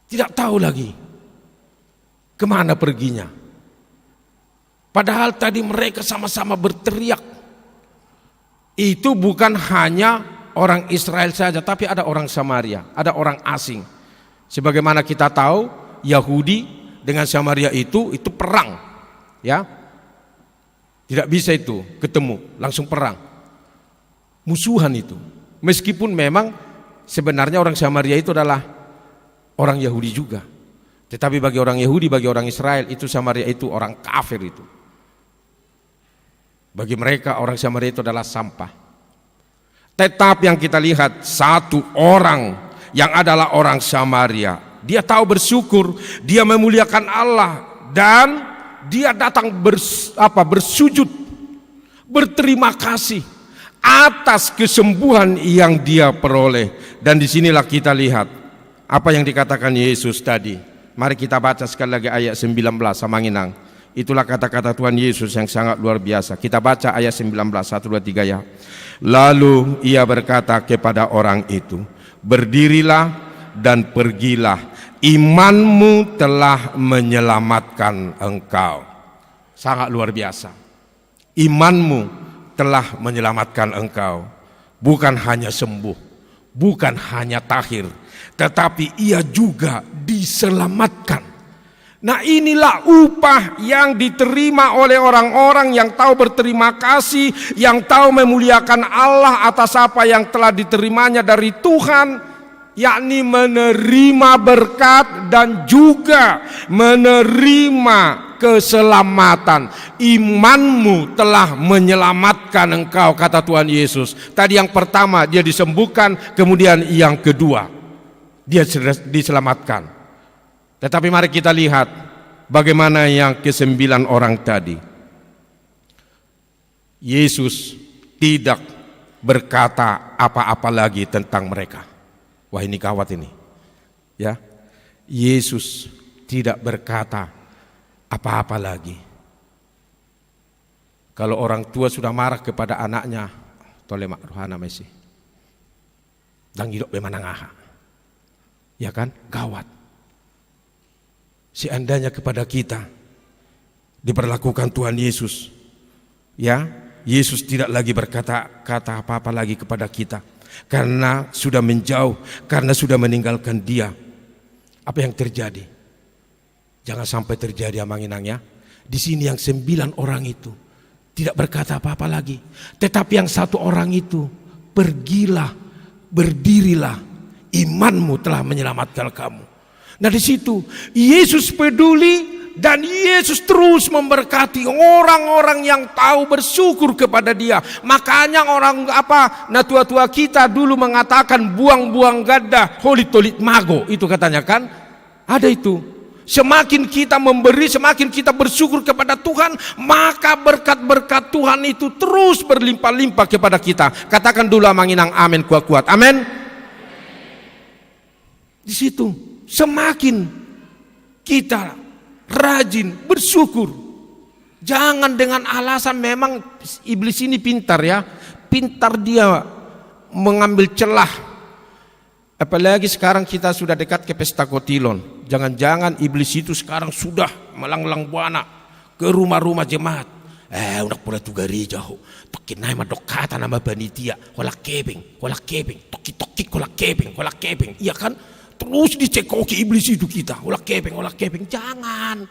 tidak tahu lagi kemana perginya. Padahal tadi mereka sama-sama berteriak. Itu bukan hanya orang Israel saja, tapi ada orang Samaria, ada orang asing. Sebagaimana kita tahu, Yahudi dengan Samaria itu perang, ya. Tidak bisa itu ketemu, langsung perang. Musuhan itu. Meskipun memang sebenarnya orang Samaria itu adalah orang Yahudi juga. Tetapi bagi orang Yahudi, bagi orang Israel, itu Samaria itu orang kafir itu. Bagi mereka orang Samaria itu adalah sampah. Tetapi yang kita lihat, 1 orang yang adalah orang Samaria, dia tahu bersyukur, dia memuliakan Allah, dan dia datang bersujud, berterima kasih atas kesembuhan yang dia peroleh. Dan disinilah kita lihat apa yang dikatakan Yesus tadi. Mari kita baca sekali lagi ayat 19, Samanginang. Itulah kata-kata Tuhan Yesus yang sangat luar biasa. Kita baca ayat 19, 1, 2, 3 ya. Lalu ia berkata kepada orang itu, berdirilah dan pergilah, imanmu telah menyelamatkan engkau. Sangat luar biasa. Imanmu telah menyelamatkan engkau. Bukan hanya sembuh, bukan hanya tahir, tetapi ia juga diselamatkan. Nah, inilah upah yang diterima oleh orang-orang yang tahu berterima kasih, yang tahu memuliakan Allah atas apa yang telah diterimanya dari Tuhan, yakni menerima berkat dan juga menerima keselamatan. Imanmu telah menyelamatkan engkau, kata Tuhan Yesus. Tadi yang pertama dia disembuhkan, kemudian yang kedua dia diselamatkan. Tetapi mari kita lihat bagaimana yang ke-9 orang tadi. Yesus tidak berkata apa-apa lagi tentang mereka. Wah, ini gawat ini. Ya. Yesus tidak berkata apa-apa lagi. Kalau orang tua sudah marah kepada anaknya, tole mak rohana mesi. Dan hidup bemanangaha. Ya kan? Gawat. Seandainya kepada kita diperlakukan Tuhan Yesus, ya, Yesus tidak lagi berkata-kata apa-apa lagi kepada kita, karena sudah menjauh, karena sudah meninggalkan Dia. Apa yang terjadi? Jangan sampai terjadi Amang-Inang ya. Di sini yang 9 orang itu tidak berkata apa-apa lagi. Tetapi yang 1 orang itu, pergilah, berdirilah, imanmu telah menyelamatkan kamu. Nah di situ Yesus peduli dan Yesus terus memberkati orang-orang yang tahu bersyukur kepada Dia. Makanya tua-tua kita dulu mengatakan buang-buang gada, holit tolit mago, itu katanya kan. Ada itu. Semakin kita memberi, semakin kita bersyukur kepada Tuhan, maka berkat-berkat Tuhan itu terus berlimpah-limpah kepada kita. Katakan dulu Amang-Inang amin kuat-kuat. Amin. Di situ semakin kita rajin bersyukur. Jangan dengan alasan memang iblis ini pintar ya. Pintar dia mengambil celah. Apalagi sekarang kita sudah dekat ke pesta kotilon. Jangan-jangan iblis itu sekarang sudah melanglang buana ke rumah-rumah jemaat. Udah pula tu gereja ho. Toki naik madok kata nama panitia. Kolak kebeng. Toki kolak kebeng. Iya kan? Terus dicekoki iblis itu kita. Kolak kebeng. Jangan.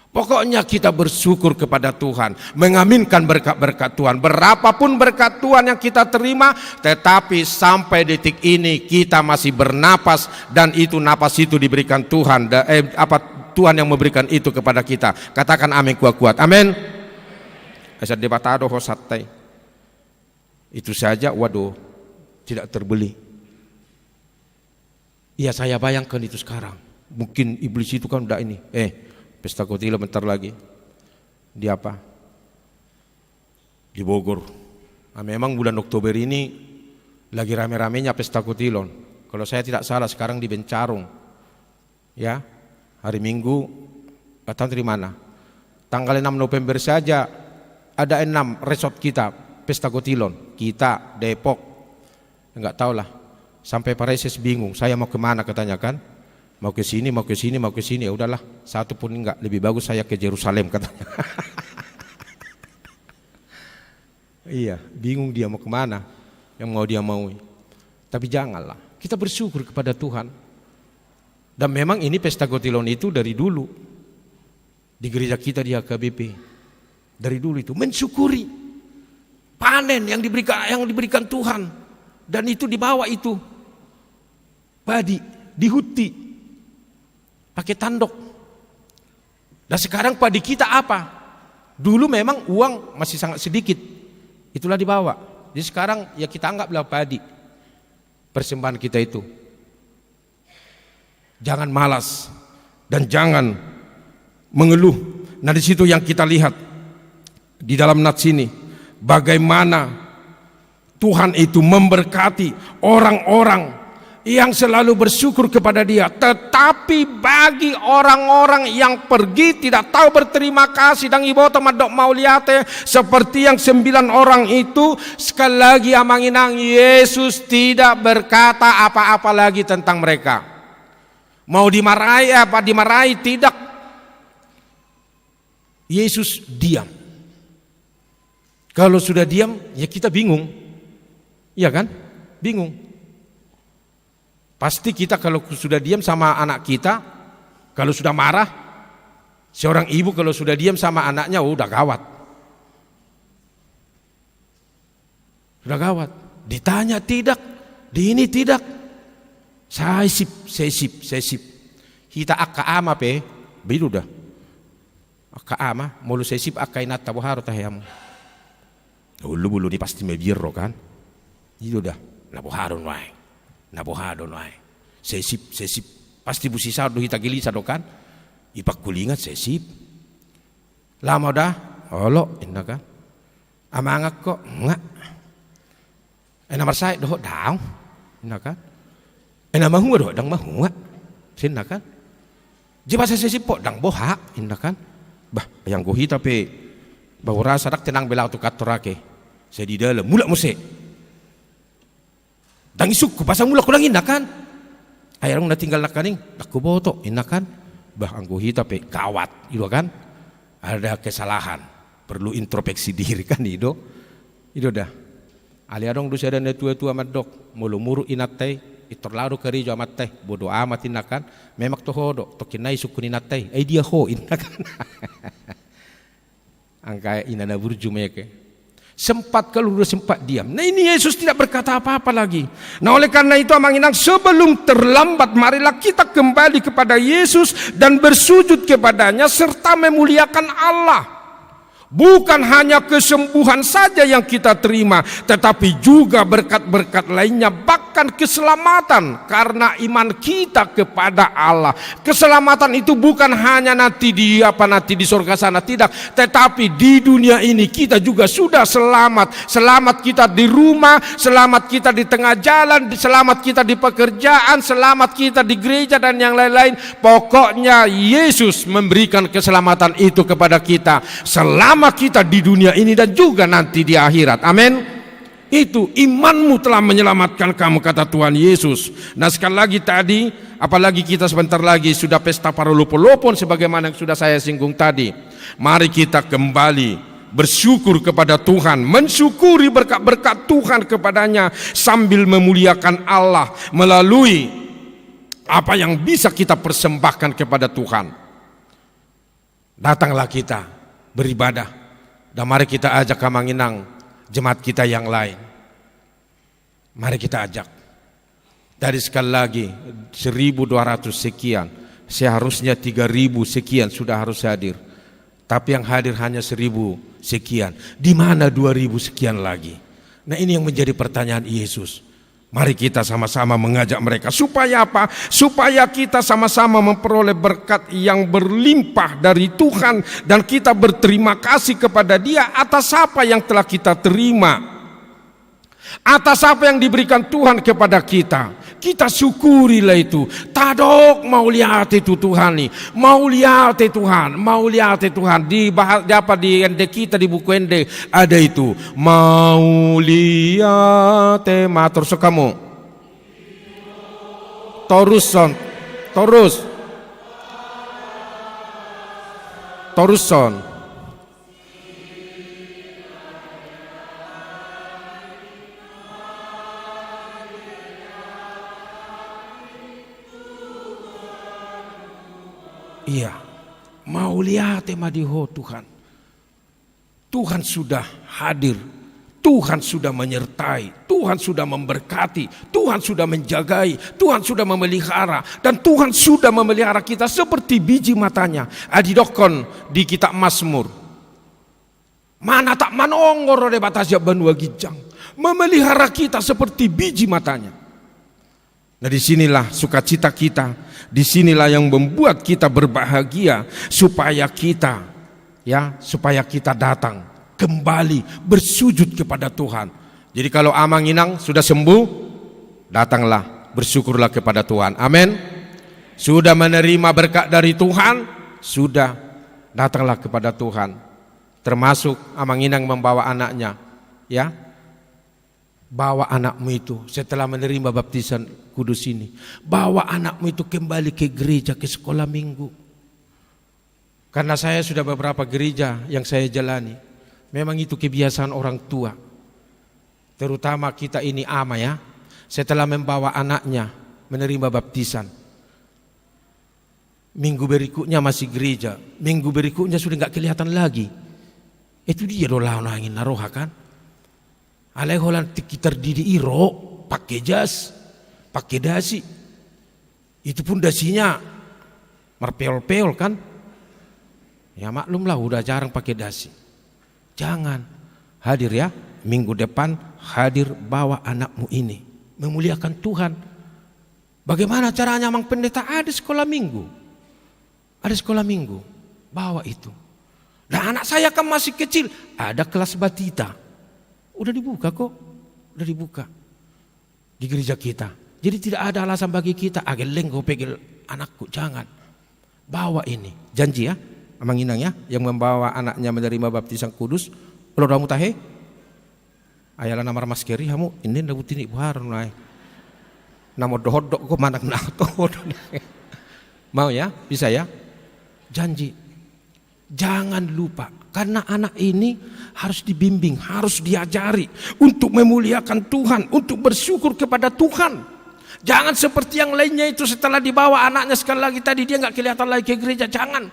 Pokoknya kita bersyukur kepada Tuhan, mengaminkan berkat-berkat Tuhan. Berapapun berkat Tuhan yang kita terima, tetapi sampai detik ini kita masih bernapas, dan itu napas itu diberikan Tuhan. Tuhan yang memberikan itu kepada kita. Katakan amin kuat-kuat. Amin. Asal debatado hosatai. Itu saja, waduh, tidak terbeli. Iya, saya bayangkan itu sekarang. Mungkin iblis itu kan udah ini. Pesta kotilon bentar lagi. Di apa? Di Bogor. Nah, memang bulan Oktober ini lagi rame-ramenya pesta kotilon. Kalau saya tidak salah sekarang di Bencarung. Ya, hari Minggu atau dari mana? Tanggal 6 November saja ada 6 resort kita pesta kotilon. Kita Depok. Enggak tahu lah. Sampai Pak Reses bingung. Saya mau kemana katanya kan? Mau ke sini. Ya udahlah, satu pun enggak, lebih bagus saya ke Yerusalem katanya. Iya, bingung dia mau kemana, yang mau dia mau. Tapi janganlah, kita bersyukur kepada Tuhan. Dan memang ini pesta kotilon itu dari dulu di gereja kita di HKBP, dari dulu itu mensyukuri panen yang diberikan Tuhan, dan itu dibawa itu padi dihuti pakai tanduk. Dan sekarang padi kita apa? Dulu memang uang masih sangat sedikit, itulah dibawa. Jadi sekarang ya kita anggaplah padi persembahan kita itu. Jangan malas dan jangan mengeluh. Nah di situ yang kita lihat di dalam nats ini, bagaimana Tuhan itu memberkati orang-orang yang selalu bersyukur kepada Dia. Tetapi bagi orang-orang yang pergi tidak tahu berterima kasih dan iboto madok mauliate seperti yang 9 orang itu, sekali lagi Amang-Inang, Yesus tidak berkata apa-apa lagi tentang mereka. Mau dimarahi tidak. Yesus diam. Kalau sudah diam ya kita bingung. Iya kan? Bingung. Pasti kita kalau sudah diam sama anak kita, kalau sudah marah, seorang ibu kalau sudah diam sama anaknya, udah gawat. Sudah gawat. Ditanya tidak, di ini tidak. Saya sip. Kita akka ama pe, biru dah. Akka ama, mulu saya sip akka inat tabu haru tahayamu. Bulu ni pasti mebirro kan. Itu dah, nabuharun wae. Nabohadon ay. Sesip. Pasti busisa do hita gilisa do kan. Ipak kulingat sesip. Lama dah. Olo inna kan. Amangak kok enggak. Nomor saya do daw. Inna kan. Nama hunga do dang mahunga. Sinna kan. Jiba sesip po dang boha. Inna kan. Bah yang go hita pe bahura sadak tenang bela tu katorake. Saya di dalam mula muse. Dan isuk pasang mula kulang kan. Ayarong natinggal na kaning, aku boto kan. Bah anggo hita pe kawat, itu kan. Ada kesalahan, perlu introspeksi diri kan itu dah. Ali adong du sada tua-tua madok, mulu muru inatay, Terlalu kerijo amat teh, bodoh amat inakan. Memak to hodo, to kinai sukuni nateh. Dia ho inakan. Angka inana burju meke. Sempat keluar, sempat diam. Nah ini Yesus tidak berkata apa-apa lagi. Nah oleh karena itu amanginang, sebelum terlambat marilah kita kembali kepada Yesus dan bersujud kepadanya serta memuliakan Allah. Bukan hanya kesembuhan saja yang kita terima, tetapi juga berkat-berkat lainnya, bahkan keselamatan karena iman kita kepada Allah. Keselamatan itu bukan hanya nanti di surga sana, tidak, tetapi di dunia ini kita juga sudah selamat. Selamat kita di rumah, selamat kita di tengah jalan, selamat kita di pekerjaan, selamat kita di gereja dan yang lain-lain. Pokoknya Yesus memberikan keselamatan itu kepada kita. Selama kita di dunia ini dan juga nanti di akhirat. Amin. Itu imanmu telah menyelamatkan kamu, kata Tuhan Yesus. Nah sekali lagi tadi, apalagi kita sebentar lagi sudah pesta Paralopolopon sebagaimana yang sudah saya singgung tadi. Mari kita kembali bersyukur kepada Tuhan, mensyukuri berkat-berkat Tuhan kepadanya sambil memuliakan Allah melalui apa yang bisa kita persembahkan kepada Tuhan. Datanglah kita beribadah, dan mari kita ajak Kamanginang jemaat kita yang lain. Mari kita ajak. Dari sekali lagi 1.200 sekian, seharusnya 3.000 sekian sudah harus hadir. Tapi yang hadir hanya 1.000 sekian. Di mana 2.000 sekian lagi? Nah ini yang menjadi pertanyaan Yesus. Mari kita sama-sama mengajak mereka. Supaya apa? Supaya kita sama-sama memperoleh berkat yang berlimpah dari Tuhan. Dan kita berterima kasih kepada Dia atas apa yang telah kita terima, atas apa yang diberikan Tuhan kepada kita. Kita syukurilah itu. Tadok mau lihat itu Tuhan nih. Mau lihat Tuhan. Mau lihat Tuhan. Di ende kita di buku ende ada itu. Mau lihat matur kamu. Toruson. Iya, mau lihat madiho Tuhan. Tuhan sudah hadir, Tuhan sudah menyertai, Tuhan sudah memberkati, Tuhan sudah menjagai, Tuhan sudah memelihara, dan Tuhan sudah memelihara kita seperti biji matanya. Adidokon di kitab Mazmur. Mana tak manongor de batasya banua gijang, memelihara kita seperti biji matanya. Nah disinilah sukacita kita, disinilah yang membuat kita berbahagia, supaya kita datang kembali bersujud kepada Tuhan. Jadi kalau Amanginang sudah sembuh, datanglah bersyukurlah kepada Tuhan. Amin. Sudah menerima berkat dari Tuhan, sudah datanglah kepada Tuhan. Termasuk Amanginang membawa anaknya, ya. Bawa anakmu itu setelah menerima baptisan kudus ini. Bawa anakmu itu kembali ke gereja, ke sekolah minggu. Karena saya sudah beberapa gereja yang saya jalani. Memang itu kebiasaan orang tua. Terutama kita ini ama ya. Setelah membawa anaknya menerima baptisan, minggu berikutnya masih gereja. Minggu berikutnya sudah nggak kelihatan lagi. Itu dia dolah angin naroha kan. Aleholan kita terdidik iro, pakai jas, pakai dasi. Itu pun dasinya merpeol-peol kan. Ya maklumlah udah jarang pakai dasi. Jangan hadir ya, minggu depan hadir bawa anakmu ini. Memuliakan Tuhan. Bagaimana caranya Mang Pendeta? Ada sekolah minggu. Ada sekolah minggu. Bawa itu. Nah anak saya kan masih kecil. Ada kelas batita. Udah dibuka kok, udah dibuka di gereja kita. Jadi tidak ada alasan bagi kita ageleng kau pegel anakku, jangan. Bawa ini, janji ya, Amanginang ya, yang membawa anaknya menerima baptisan kudus. Kalau kamu tahe, ayalah nama maskeri kamu ini dapat ini buhar nai. Nama dohodok kok manak nato. Mau ya, bisa ya, janji. Jangan lupa. Karena anak ini harus dibimbing, harus diajari untuk memuliakan Tuhan, untuk bersyukur kepada Tuhan. Jangan seperti yang lainnya itu setelah dibawa anaknya sekali lagi tadi dia nggak kelihatan lagi ke gereja. Jangan.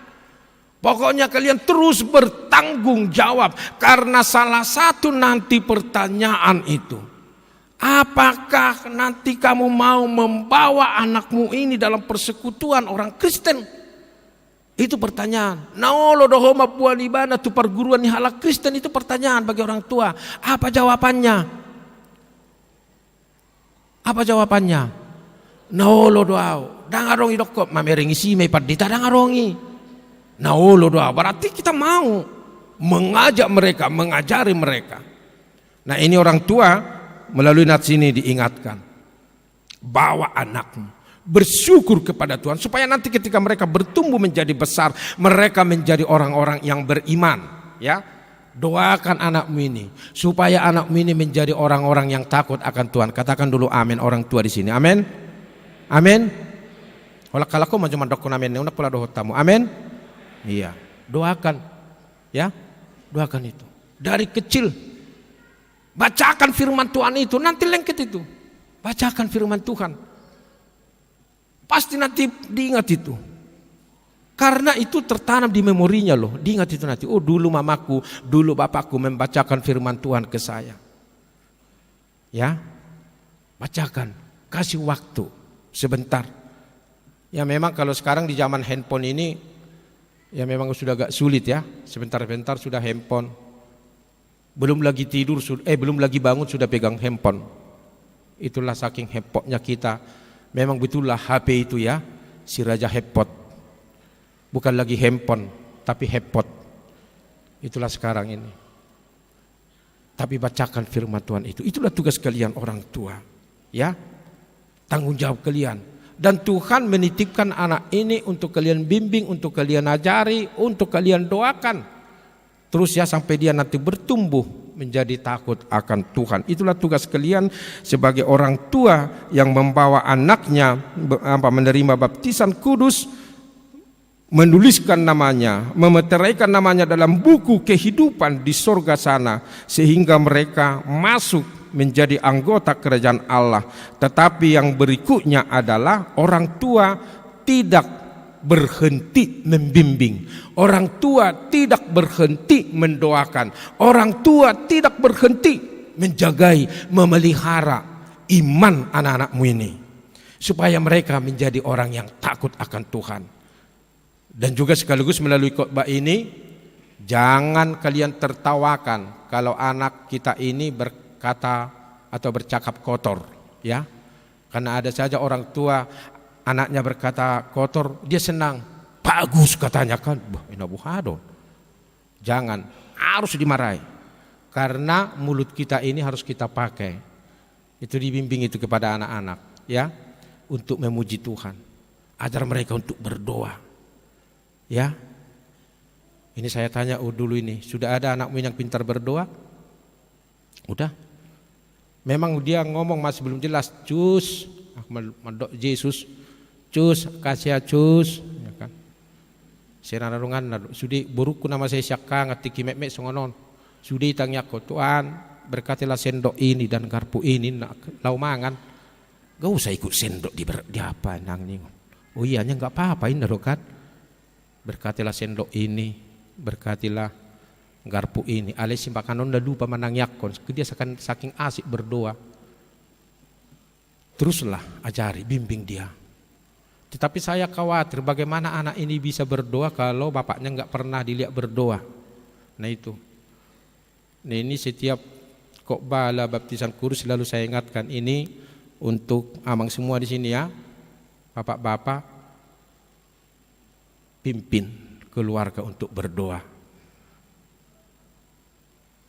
Pokoknya kalian terus bertanggung jawab. Karena salah satu nanti pertanyaan itu, apakah nanti kamu mau membawa anakmu ini dalam persekutuan orang Kristen? Itu pertanyaan. Naolo dohoma pualibana tu perguruan ni halak Kristen, itu pertanyaan bagi orang tua. Apa jawabannya? Apa jawabannya? Naolo doao, dangarongi dokop, mamering isi may pardita dangarongi. Naolo doao, berarti kita mau mengajak mereka, mengajari mereka. Nah ini orang tua melalui nats ini diingatkan, bawa anakmu, bersyukur kepada Tuhan supaya nanti ketika mereka bertumbuh menjadi besar, mereka menjadi orang-orang yang beriman. Ya, doakan anakmu ini supaya anakmu ini menjadi orang-orang yang takut akan Tuhan. Katakan dulu amin orang tua di sini. Amin. Amin. Olah kalau kau macam dokun amin, unak pula doa tamu. Amin. Iya. Doakan, ya, doakan itu dari kecil. Bacakan firman Tuhan itu, nanti lengket itu. Bacakan firman Tuhan. Pasti nanti diingat itu. Karena itu tertanam di memorinya loh. Diingat itu nanti. Oh dulu mamaku, dulu bapakku membacakan firman Tuhan ke saya. Ya, bacakan. Kasih waktu sebentar. Ya memang kalau sekarang di zaman handphone ini, ya memang sudah agak sulit ya. Sebentar-bentar sudah handphone. Belum lagi tidur, belum lagi bangun sudah pegang handphone. Itulah saking hepoknya kita. Memang betullah HP itu ya, si Raja Hepot. Bukan lagi handphone, tapi hepot. Itulah sekarang ini. Tapi bacakan firman Tuhan itu. Itulah tugas kalian orang tua. Ya, tanggung jawab kalian. Dan Tuhan menitipkan anak ini untuk kalian bimbing, untuk kalian ajari, untuk kalian doakan. Terus ya sampai dia nanti bertumbuh menjadi takut akan Tuhan. Itulah tugas kalian sebagai orang tua yang membawa anaknya menerima baptisan kudus, menuliskan namanya, memeteraikan namanya dalam buku kehidupan di sorga sana, sehingga mereka masuk menjadi anggota kerajaan Allah. Tetapi yang berikutnya adalah orang tua tidak berhenti membimbing, orang tua tidak berhenti mendoakan, orang tua tidak berhenti menjagai, memelihara iman anak-anakmu ini supaya mereka menjadi orang yang takut akan Tuhan. Dan juga sekaligus melalui khotbah ini, jangan kalian tertawakan kalau anak kita ini berkata atau bercakap kotor, ya. Karena ada saja orang tua anaknya berkata kotor, dia senang, bagus katanya kan, inabuhado. Jangan, harus dimarahi. Karena mulut kita ini harus kita pakai. Itu dibimbing itu kepada anak-anak, ya, untuk memuji Tuhan. Ajar mereka untuk berdoa. Ya, ini saya tanya dulu ini, sudah ada anakmu yang pintar berdoa? Udah? Memang dia ngomong masih belum jelas, cus, mandok Yesus, cus, kasih cus, ya kan? Saya narungan, sudi buruku nama saya syakka ngatiki mek songonon, sudi tangnya ko Tuhan, berkatilah sendok ini dan garpu ini nak lau mangan, gak usah ikut sendok di apa nang nih. Oh iya, nggak apa-apa ini kan? Berkatilah sendok ini, berkatilah garpu ini. Ale simbakanon dah lupa manang yakon. Dia saking asik berdoa. Teruslah ajari, bimbing dia. Tetapi saya khawatir bagaimana anak ini bisa berdoa kalau bapaknya nggak pernah dilihat berdoa. Nah itu. Nah ini setiap khotbah baptisan kudus selalu saya ingatkan ini untuk amang semua di sini ya, bapak-bapak. Pimpin keluarga untuk berdoa.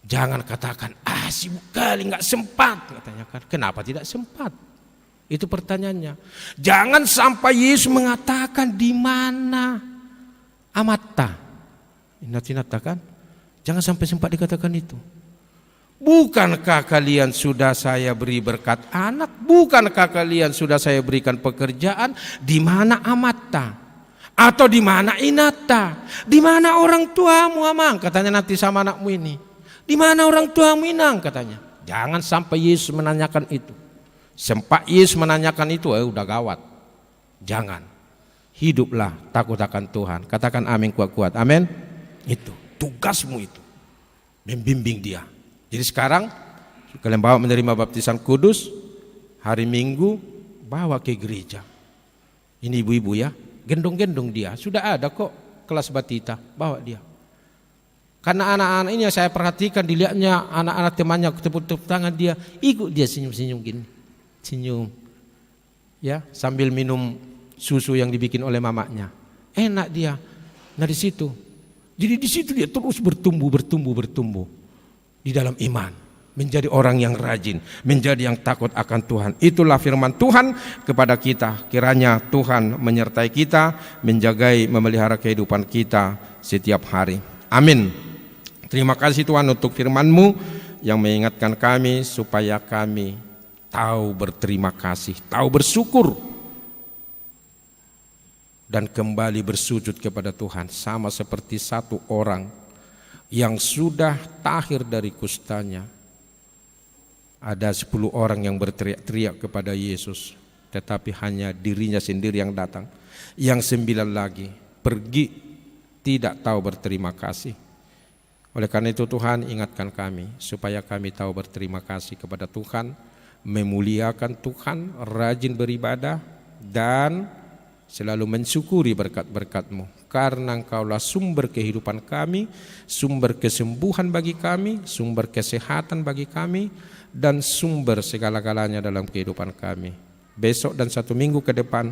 Jangan katakan, sibuk kali nggak sempat, katanya kan. Kenapa tidak sempat? Itu pertanyaannya. Jangan sampai Yesus mengatakan di mana amata. Ingat kan? Jangan sampai sempat dikatakan itu. Bukankah kalian sudah saya beri berkat anak? Bukankah kalian sudah saya berikan pekerjaan? Di mana amata? Atau di mana inata? Di mana orang tuamu amang? Katanya nanti sama anakmu ini. Di mana orang tuamu inang? Katanya. Jangan sampai Yesus menanyakan itu. Sempat Yesus menanyakan itu, udah gawat. Jangan. Hiduplah takut akan Tuhan. Katakan amin kuat-kuat. Amin. Itu tugasmu itu. Membimbing dia. Jadi sekarang kalian bawa menerima baptisan kudus, hari Minggu bawa ke gereja. Ini ibu-ibu ya, gendong-gendong dia. Sudah ada kok kelas batita, bawa dia. Karena anak-anak ini yang saya perhatikan, dilihatnya anak-anak temannya tepuk-tepuk tangan dia, ikut dia senyum-senyum gini. Senyum. Ya, sambil minum susu yang dibikin oleh mamanya. Enak dia. Nah di situ. Jadi di situ dia terus bertumbuh di dalam iman, menjadi orang yang rajin, menjadi yang takut akan Tuhan. Itulah firman Tuhan kepada kita. Kiranya Tuhan menyertai kita, menjagai, memelihara kehidupan kita setiap hari. Amin. Terima kasih Tuhan untuk firman-Mu yang mengingatkan kami supaya kami tahu berterima kasih, tahu bersyukur, dan kembali bersujud kepada Tuhan. Sama seperti satu orang yang sudah tahir dari kustanya. Ada 10 orang yang berteriak-teriak kepada Yesus, tetapi hanya dirinya sendiri yang datang. Yang 9 lagi pergi, tidak tahu berterima kasih. Oleh karena itu Tuhan ingatkan kami supaya kami tahu berterima kasih kepada Tuhan, memuliakan Tuhan, rajin beribadah, dan selalu mensyukuri berkat-berkat-Mu. Karena Engkaulah sumber kehidupan kami, sumber kesembuhan bagi kami, sumber kesehatan bagi kami, dan sumber segala-galanya dalam kehidupan kami. Besok dan 1 minggu ke depan,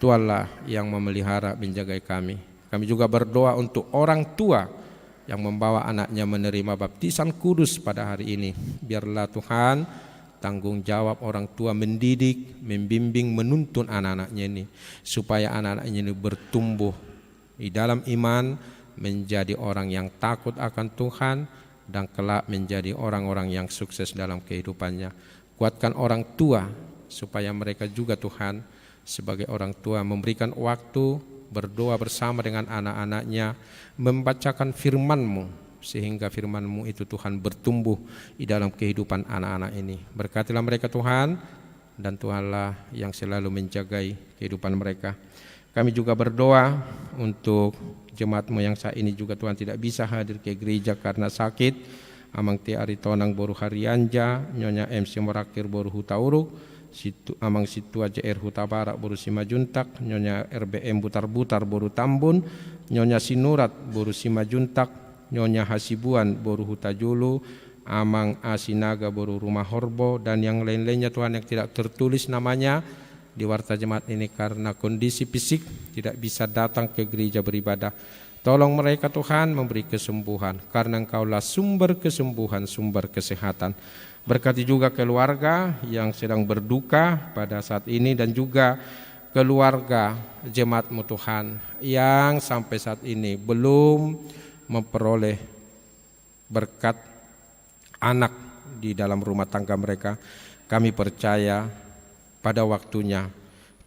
Tuhanlah yang memelihara, menjaga kami. Kami juga berdoa untuk orang tua yang membawa anaknya menerima baptisan kudus pada hari ini. Biarlah Tuhan tanggung jawab orang tua mendidik, membimbing, menuntun anak-anaknya ini, supaya anak-anaknya ini bertumbuh di dalam iman, menjadi orang yang takut akan Tuhan, dan kelak menjadi orang-orang yang sukses dalam kehidupannya. Kuatkan orang tua supaya mereka juga Tuhan sebagai orang tua memberikan waktu berdoa bersama dengan anak-anaknya, membacakan firman-Mu, sehingga firman-Mu itu Tuhan bertumbuh di dalam kehidupan anak-anak ini. Berkatilah mereka Tuhan, dan Tuhanlah yang selalu menjagai kehidupan mereka. Kami juga berdoa untuk jemaat-Mu yang saat ini juga Tuhan tidak bisa hadir ke gereja karena sakit. Amang T. Aritonang boru Harianja, Nyonya MC Morakir boru Hutauruk, Amang Situ AJR Huta Barat boru Simajuntak, Nyonya RBM Butar-Butar boru Tambun, Nyonya Sinurat boru Simajuntak, Nyonya Hasibuan boru Huta Julu, Amang Asinaga boru Rumah Horbo, dan yang lain-lainnya Tuhan yang tidak tertulis namanya di warta jemaat ini karena kondisi fisik tidak bisa datang ke gereja beribadah. Tolong mereka Tuhan, memberi kesembuhan, karena Engkaulah sumber kesembuhan, sumber kesehatan. Berkati juga keluarga yang sedang berduka pada saat ini, dan juga keluarga jemaat-Mu Tuhan yang sampai saat ini belum memperoleh berkat anak di dalam rumah tangga mereka. Kami percaya pada waktunya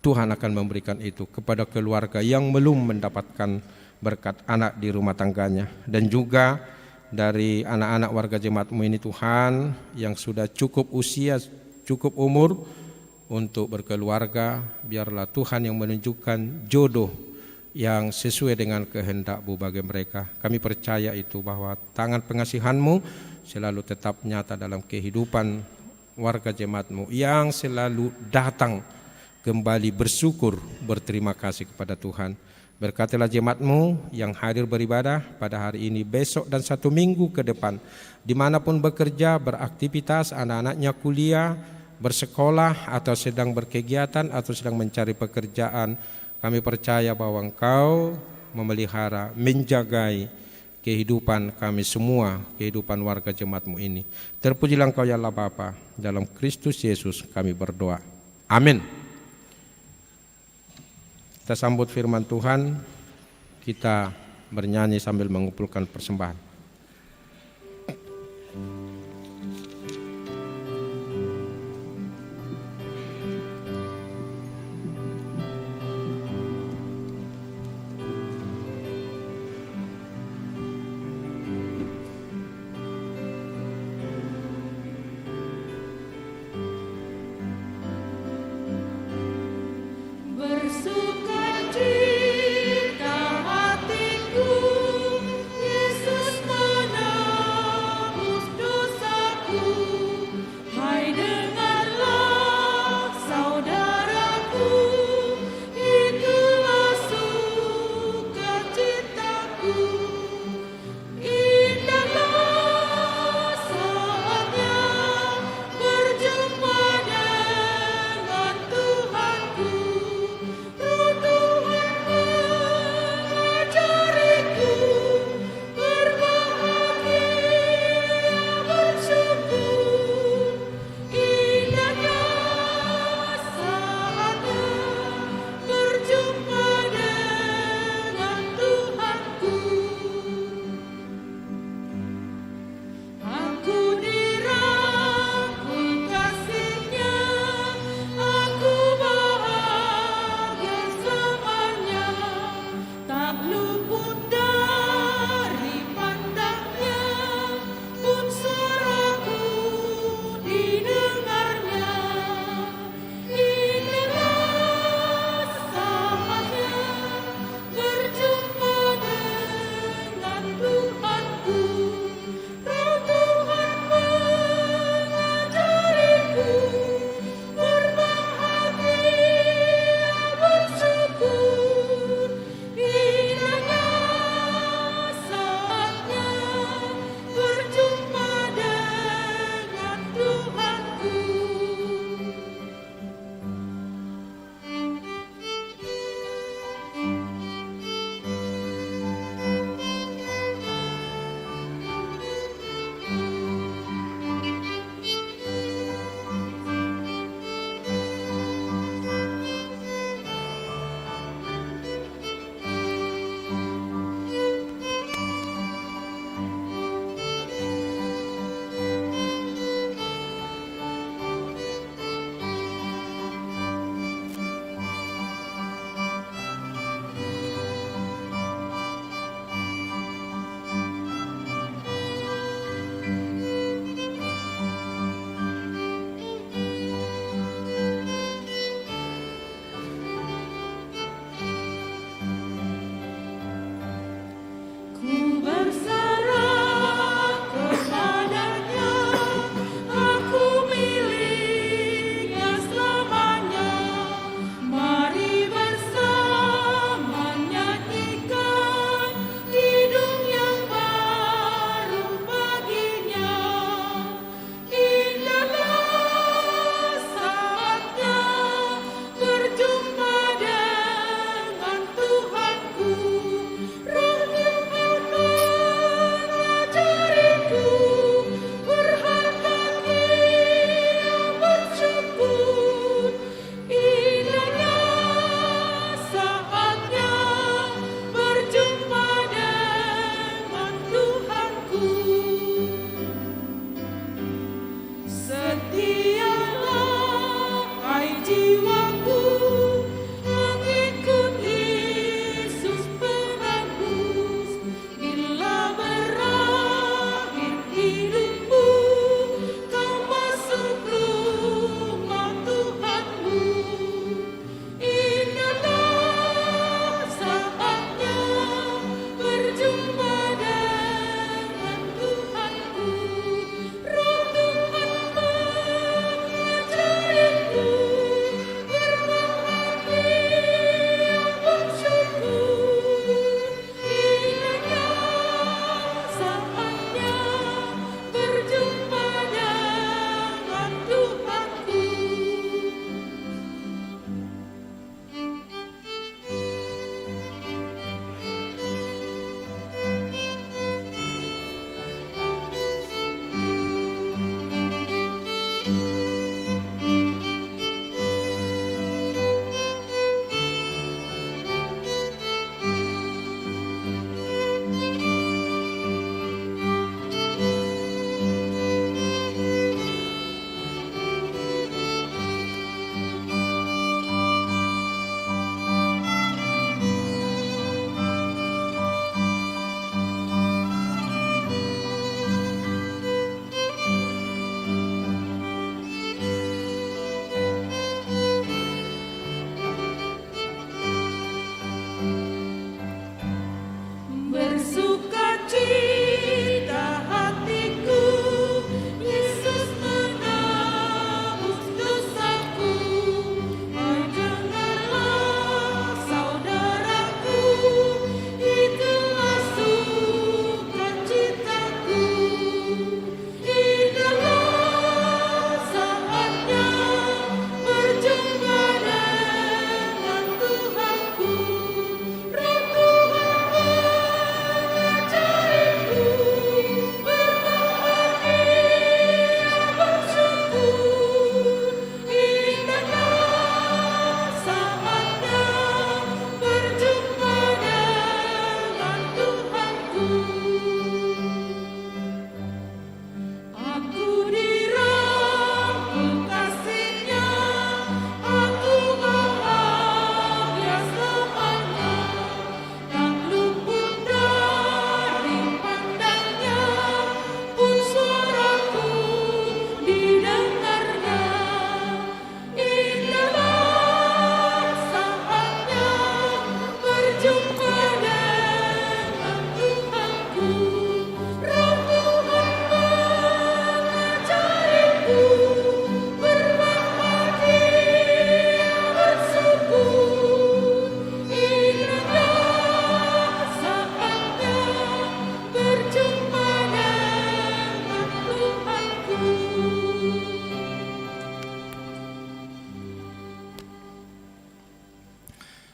Tuhan akan memberikan itu kepada keluarga yang belum mendapatkan berkat anak di rumah tangganya. Dan juga dari anak-anak warga jemaat-Mu ini Tuhan yang sudah cukup usia, cukup umur untuk berkeluarga, biarlah Tuhan yang menunjukkan jodoh yang sesuai dengan kehendak-Mu bagi mereka. Kami percaya itu bahwa tangan pengasihan-Mu selalu tetap nyata dalam kehidupan warga jemaat-Mu yang selalu datang kembali bersyukur, berterima kasih kepada Tuhan. Berkatilah jemaat-Mu yang hadir beribadah pada hari ini, besok, dan 1 minggu ke depan, dimanapun bekerja, beraktivitas, anak-anaknya kuliah, bersekolah, atau sedang berkegiatan, atau sedang mencari pekerjaan. Kami percaya bahwa Engkau memelihara, menjagai kehidupan kami semua, kehidupan warga jemaat-Mu ini. Terpujilah Engkau ya Allah Bapa, dalam Kristus Yesus kami berdoa. Amin. Kita sambut firman Tuhan, kita bernyanyi sambil mengumpulkan persembahan. Sukacita hatiku, Yesus menebus dosaku. Hai dengarlah saudaraku, itulah sukacitaku. Indahlah saatnya berjumpa dengan Tuhanku.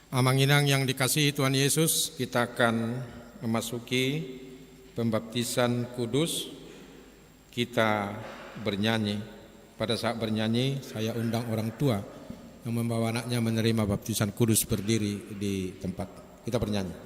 Amang-inang yang dikasihi Tuhan Yesus, kita akan memasuki pembaptisan kudus. Kita bernyanyi. Pada saat bernyanyi, saya undang orang tua yang membawa anaknya menerima baptisan kudus berdiri di tempat. Kita bernyanyi.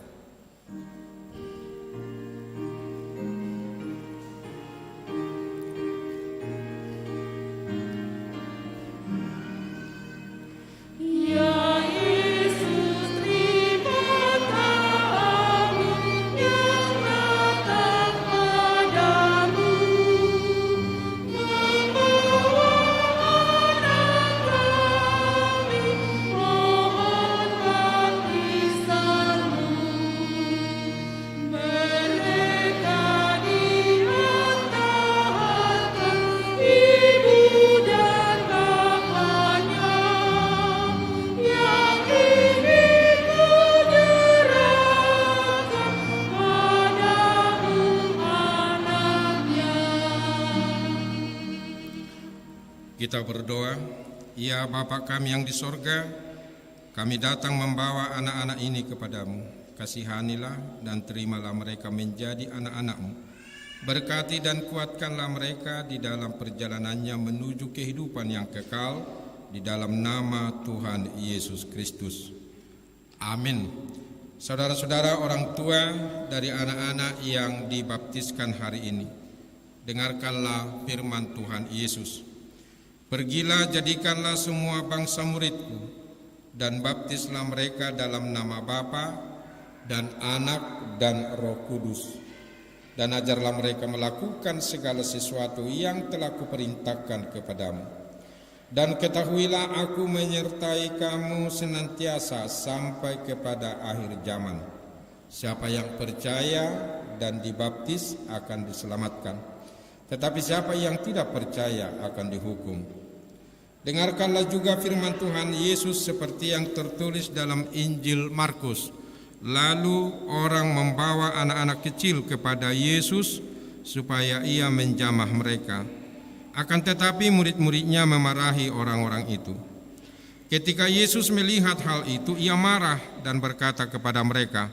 Kita berdoa. Ya Bapa kami yang di sorga, kami datang membawa anak-anak ini kepadamu. Kasihanilah dan terimalah mereka menjadi anak-anak-Mu. Berkati dan kuatkanlah mereka di dalam perjalanannya menuju kehidupan yang kekal, di dalam nama Tuhan Yesus Kristus. Amin. Saudara-saudara, orang tua dari anak-anak yang dibaptiskan hari ini, dengarkanlah firman Tuhan Yesus. Pergilah, jadikanlah semua bangsa muridku, dan baptislah mereka dalam nama Bapa dan Anak dan Roh Kudus, dan ajarlah mereka melakukan segala sesuatu yang telah kuperintahkan kepadamu. Dan ketahuilah aku menyertai kamu senantiasa sampai kepada akhir zaman. Siapa yang percaya dan dibaptis akan diselamatkan, tetapi siapa yang tidak percaya akan dihukum. Dengarkanlah juga firman Tuhan Yesus seperti yang tertulis dalam Injil Markus. Lalu orang membawa anak-anak kecil kepada Yesus supaya ia menjamah mereka. Akan tetapi murid-muridnya memarahi orang-orang itu. Ketika Yesus melihat hal itu, ia marah dan berkata kepada mereka,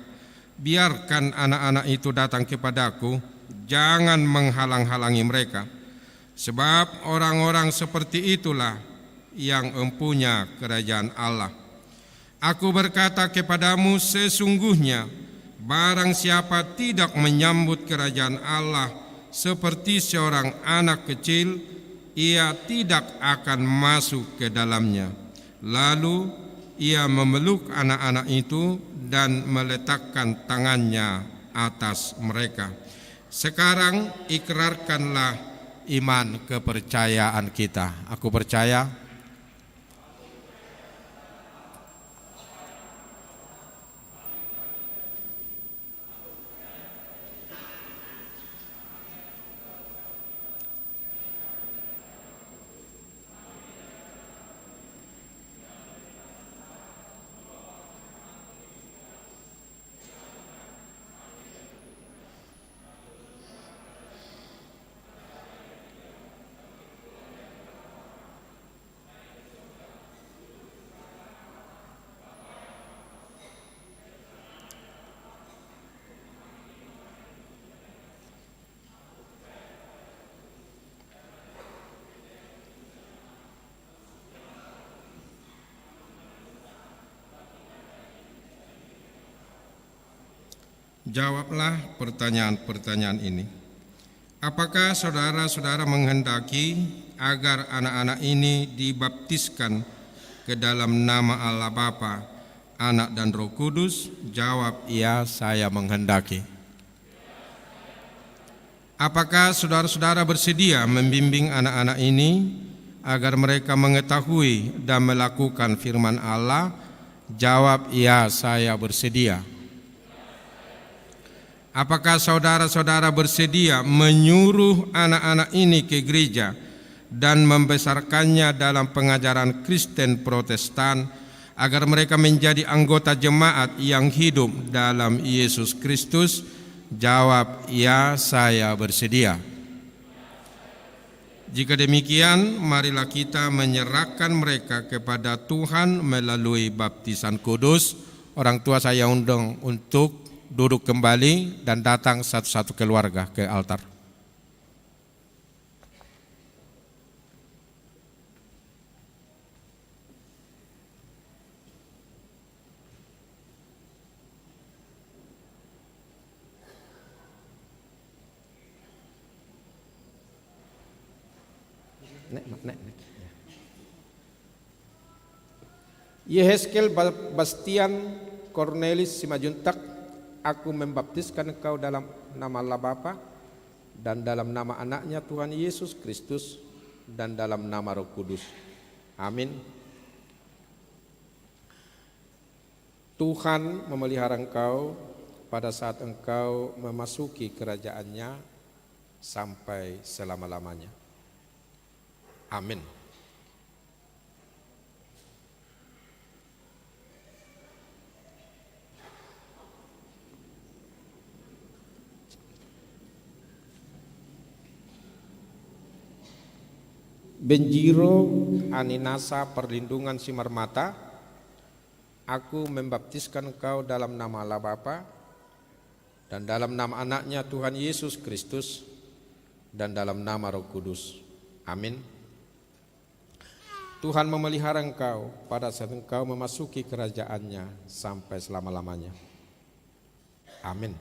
"Biarkan anak-anak itu datang kepadaku, jangan menghalang-halangi mereka. Sebab orang-orang seperti itulah yang empunya kerajaan Allah. Aku berkata kepadamu, sesungguhnya barang siapa tidak menyambut kerajaan Allah seperti seorang anak kecil, ia tidak akan masuk ke dalamnya." Lalu ia memeluk anak-anak itu dan meletakkan tangannya atas mereka. Sekarang ikrarkanlah iman kepercayaan kita. Aku percaya. Jawablah pertanyaan-pertanyaan ini. Apakah saudara-saudara menghendaki agar anak-anak ini dibaptiskan ke dalam nama Allah Bapa, Anak dan Roh Kudus? Jawab, ya, saya menghendaki. Apakah saudara-saudara bersedia membimbing anak-anak ini agar mereka mengetahui dan melakukan firman Allah? Jawab, ya, saya bersedia. Apakah saudara-saudara bersedia menyuruh anak-anak ini ke gereja dan membesarkannya dalam pengajaran Kristen Protestan agar mereka menjadi anggota jemaat yang hidup dalam Yesus Kristus? Jawab, ya, saya bersedia. Jika demikian, marilah kita menyerahkan mereka kepada Tuhan melalui baptisan kudus orang tua saya undang untuk duduk kembali dan datang satu-satu keluarga ke altar. Yehezkel Bastian Cornelis Simajuntak, aku membaptiskan engkau dalam nama Allah Bapa dan dalam nama anaknya Tuhan Yesus Kristus dan dalam nama Roh Kudus. Amin. Tuhan memelihara engkau pada saat engkau memasuki kerajaannya sampai selama-lamanya. Amin. Benjiro Aninasa Perlindungan Simarmata, aku membaptiskan engkau dalam nama Allah Bapa dan dalam nama anaknya Tuhan Yesus Kristus dan dalam nama Roh Kudus. Amin. Tuhan memelihara engkau pada saat engkau memasuki kerajaannya sampai selama-lamanya. Amin.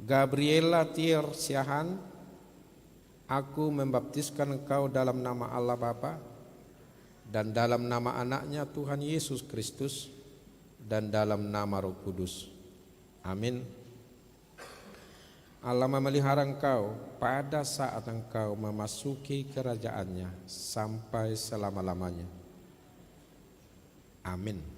Gabriela Tier Siahan, aku membaptiskan engkau dalam nama Allah Bapa dan dalam nama anaknya Tuhan Yesus Kristus dan dalam nama Roh Kudus. Amin. Allah memelihara engkau pada saat engkau memasuki kerajaannya sampai selama-lamanya. Amin.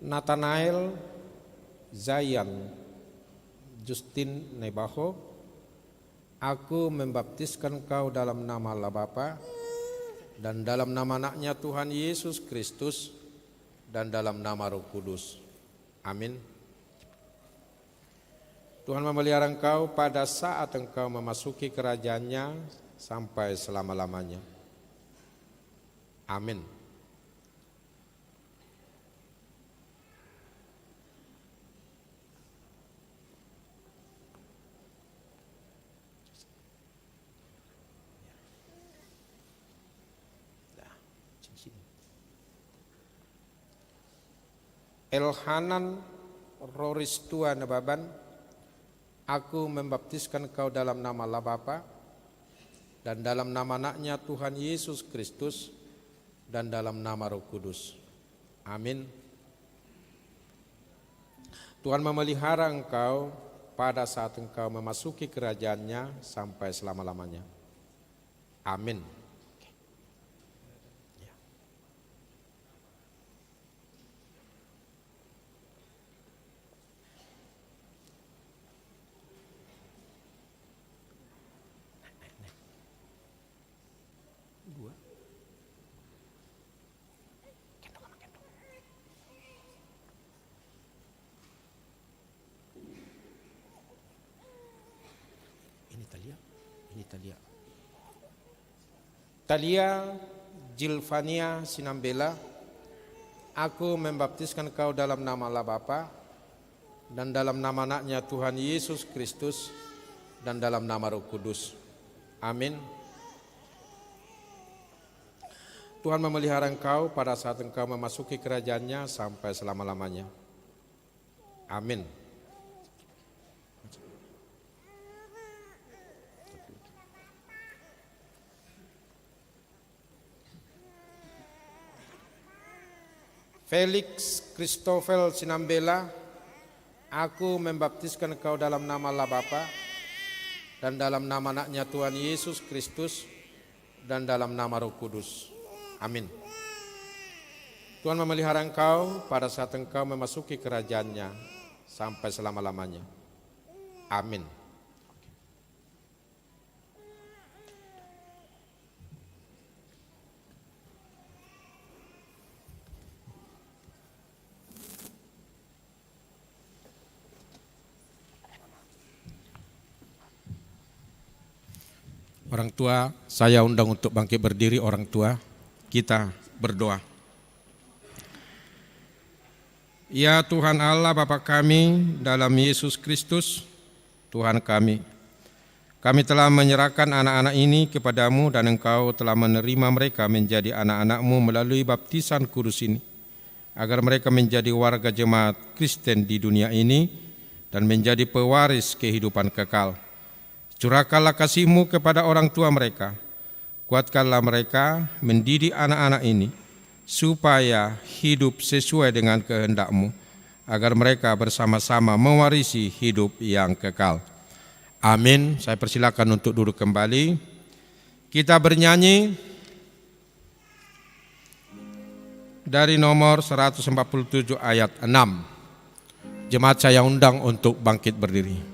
Nathanael Zayan Justin Nebaho, aku membaptiskan engkau dalam nama Allah Bapa dan dalam nama anaknya Tuhan Yesus Kristus dan dalam nama Roh Kudus. Amin. Tuhan memelihara engkau pada saat engkau memasuki kerajaannya sampai selama-lamanya. Amin. Elhanan Roristua Nebaban, aku membaptiskan engkau dalam nama Allah Bapa dan dalam nama anaknya Tuhan Yesus Kristus dan dalam nama Roh Kudus. Amin. Tuhan memelihara engkau pada saat engkau memasuki kerajaannya sampai selama-lamanya. Amin. Talia Jilvania Sinambela, aku membaptiskan kau dalam nama Allah Bapa dan dalam nama anaknya Tuhan Yesus Kristus dan dalam nama Roh Kudus. Amin. Tuhan memelihara engkau pada saat engkau memasuki kerajaannya sampai selama-lamanya. Amin. Felix Christopher Sinambela, aku membaptiskan engkau dalam nama Allah Bapa dan dalam nama anaknya Tuhan Yesus Kristus dan dalam nama Roh Kudus. Amin. Tuhan memelihara engkau pada saat engkau memasuki kerajaannya sampai selama-lamanya. Amin. Orang tua, saya undang untuk bangkit berdiri. Orang tua, kita berdoa. Ya Tuhan Allah Bapa kami dalam Yesus Kristus, Tuhan kami telah menyerahkan anak-anak ini kepadamu dan Engkau telah menerima mereka menjadi anak-anak-Mu melalui baptisan kudus ini, agar mereka menjadi warga jemaat Kristen di dunia ini dan menjadi pewaris kehidupan kekal. Curahkanlah kasih-Mu kepada orang tua mereka, kuatkanlah mereka mendidik anak-anak ini, supaya hidup sesuai dengan kehendak-Mu, agar mereka bersama-sama mewarisi hidup yang kekal. Amin. Saya persilakan untuk duduk kembali. Kita bernyanyi dari nomor 147 ayat 6. Jemaat saya undang untuk bangkit berdiri.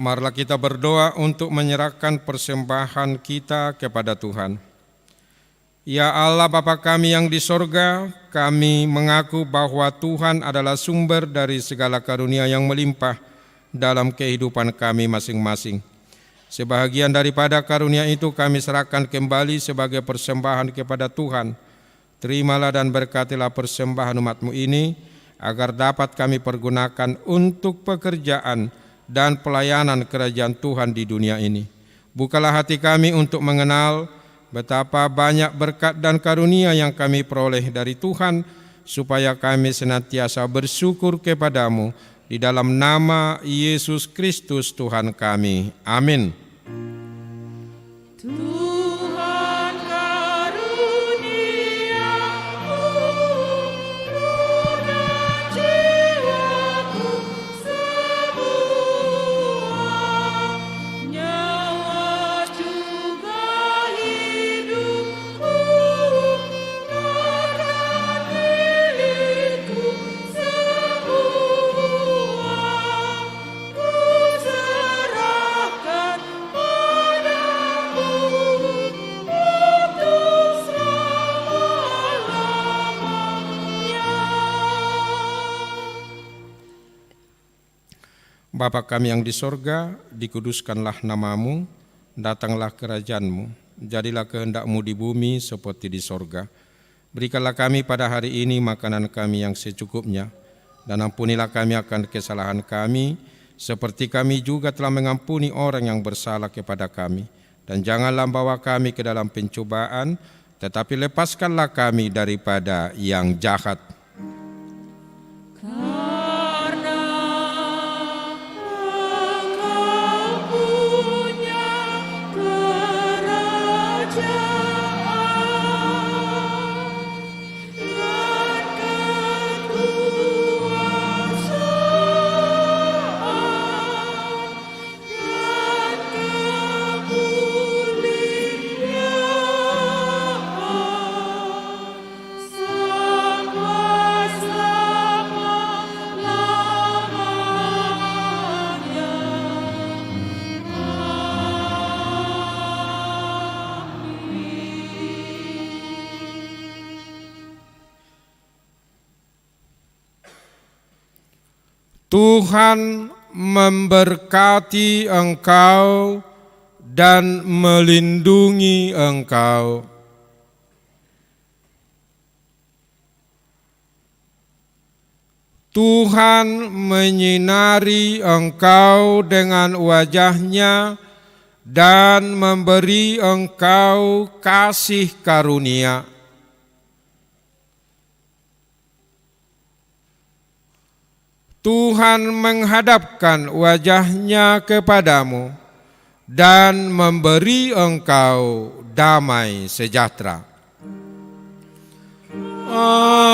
Marilah kita berdoa untuk menyerahkan persembahan kita kepada Tuhan. Ya Allah Bapa kami yang di sorga, kami mengaku bahwa Tuhan adalah sumber dari segala karunia yang melimpah dalam kehidupan kami masing-masing. Sebahagian daripada karunia itu kami serahkan kembali sebagai persembahan kepada Tuhan. Terimalah dan berkatilah persembahan umat-Mu ini, agar dapat kami pergunakan untuk pekerjaan dan pelayanan kerajaan Tuhan di dunia ini. Bukalah hati kami untuk mengenal betapa banyak berkat dan karunia yang kami peroleh dari Tuhan, supaya kami senantiasa bersyukur kepadamu di dalam nama Yesus Kristus Tuhan kami. Amin. Tuhan karuniamu, lunak jiwaku semua, nyawa juga hidupku, dan milikku semua, ku serahkan padamu untuk selama-lamanya. Bapa kami yang di sorga, dikuduskanlah namamu, datanglah kerajaan-Mu, jadilah kehendak-Mu di bumi seperti di sorga. Berikanlah kami pada hari ini makanan kami yang secukupnya, dan ampunilah kami akan kesalahan kami, seperti kami juga telah mengampuni orang yang bersalah kepada kami. Dan janganlah bawa kami ke dalam pencobaan, tetapi lepaskanlah kami daripada yang jahat. Karena Engkau punya kerajaan dan kekuasaan dan kemuliaan sampai selama-lamanya. Tuhan memberkati engkau dan melindungi engkau. Tuhan menyinari engkau dengan wajah-Nya dan memberi engkau kasih karunia. Tuhan menghadapkan wajah-Nya kepadamu dan memberi engkau damai sejahtera. Amin.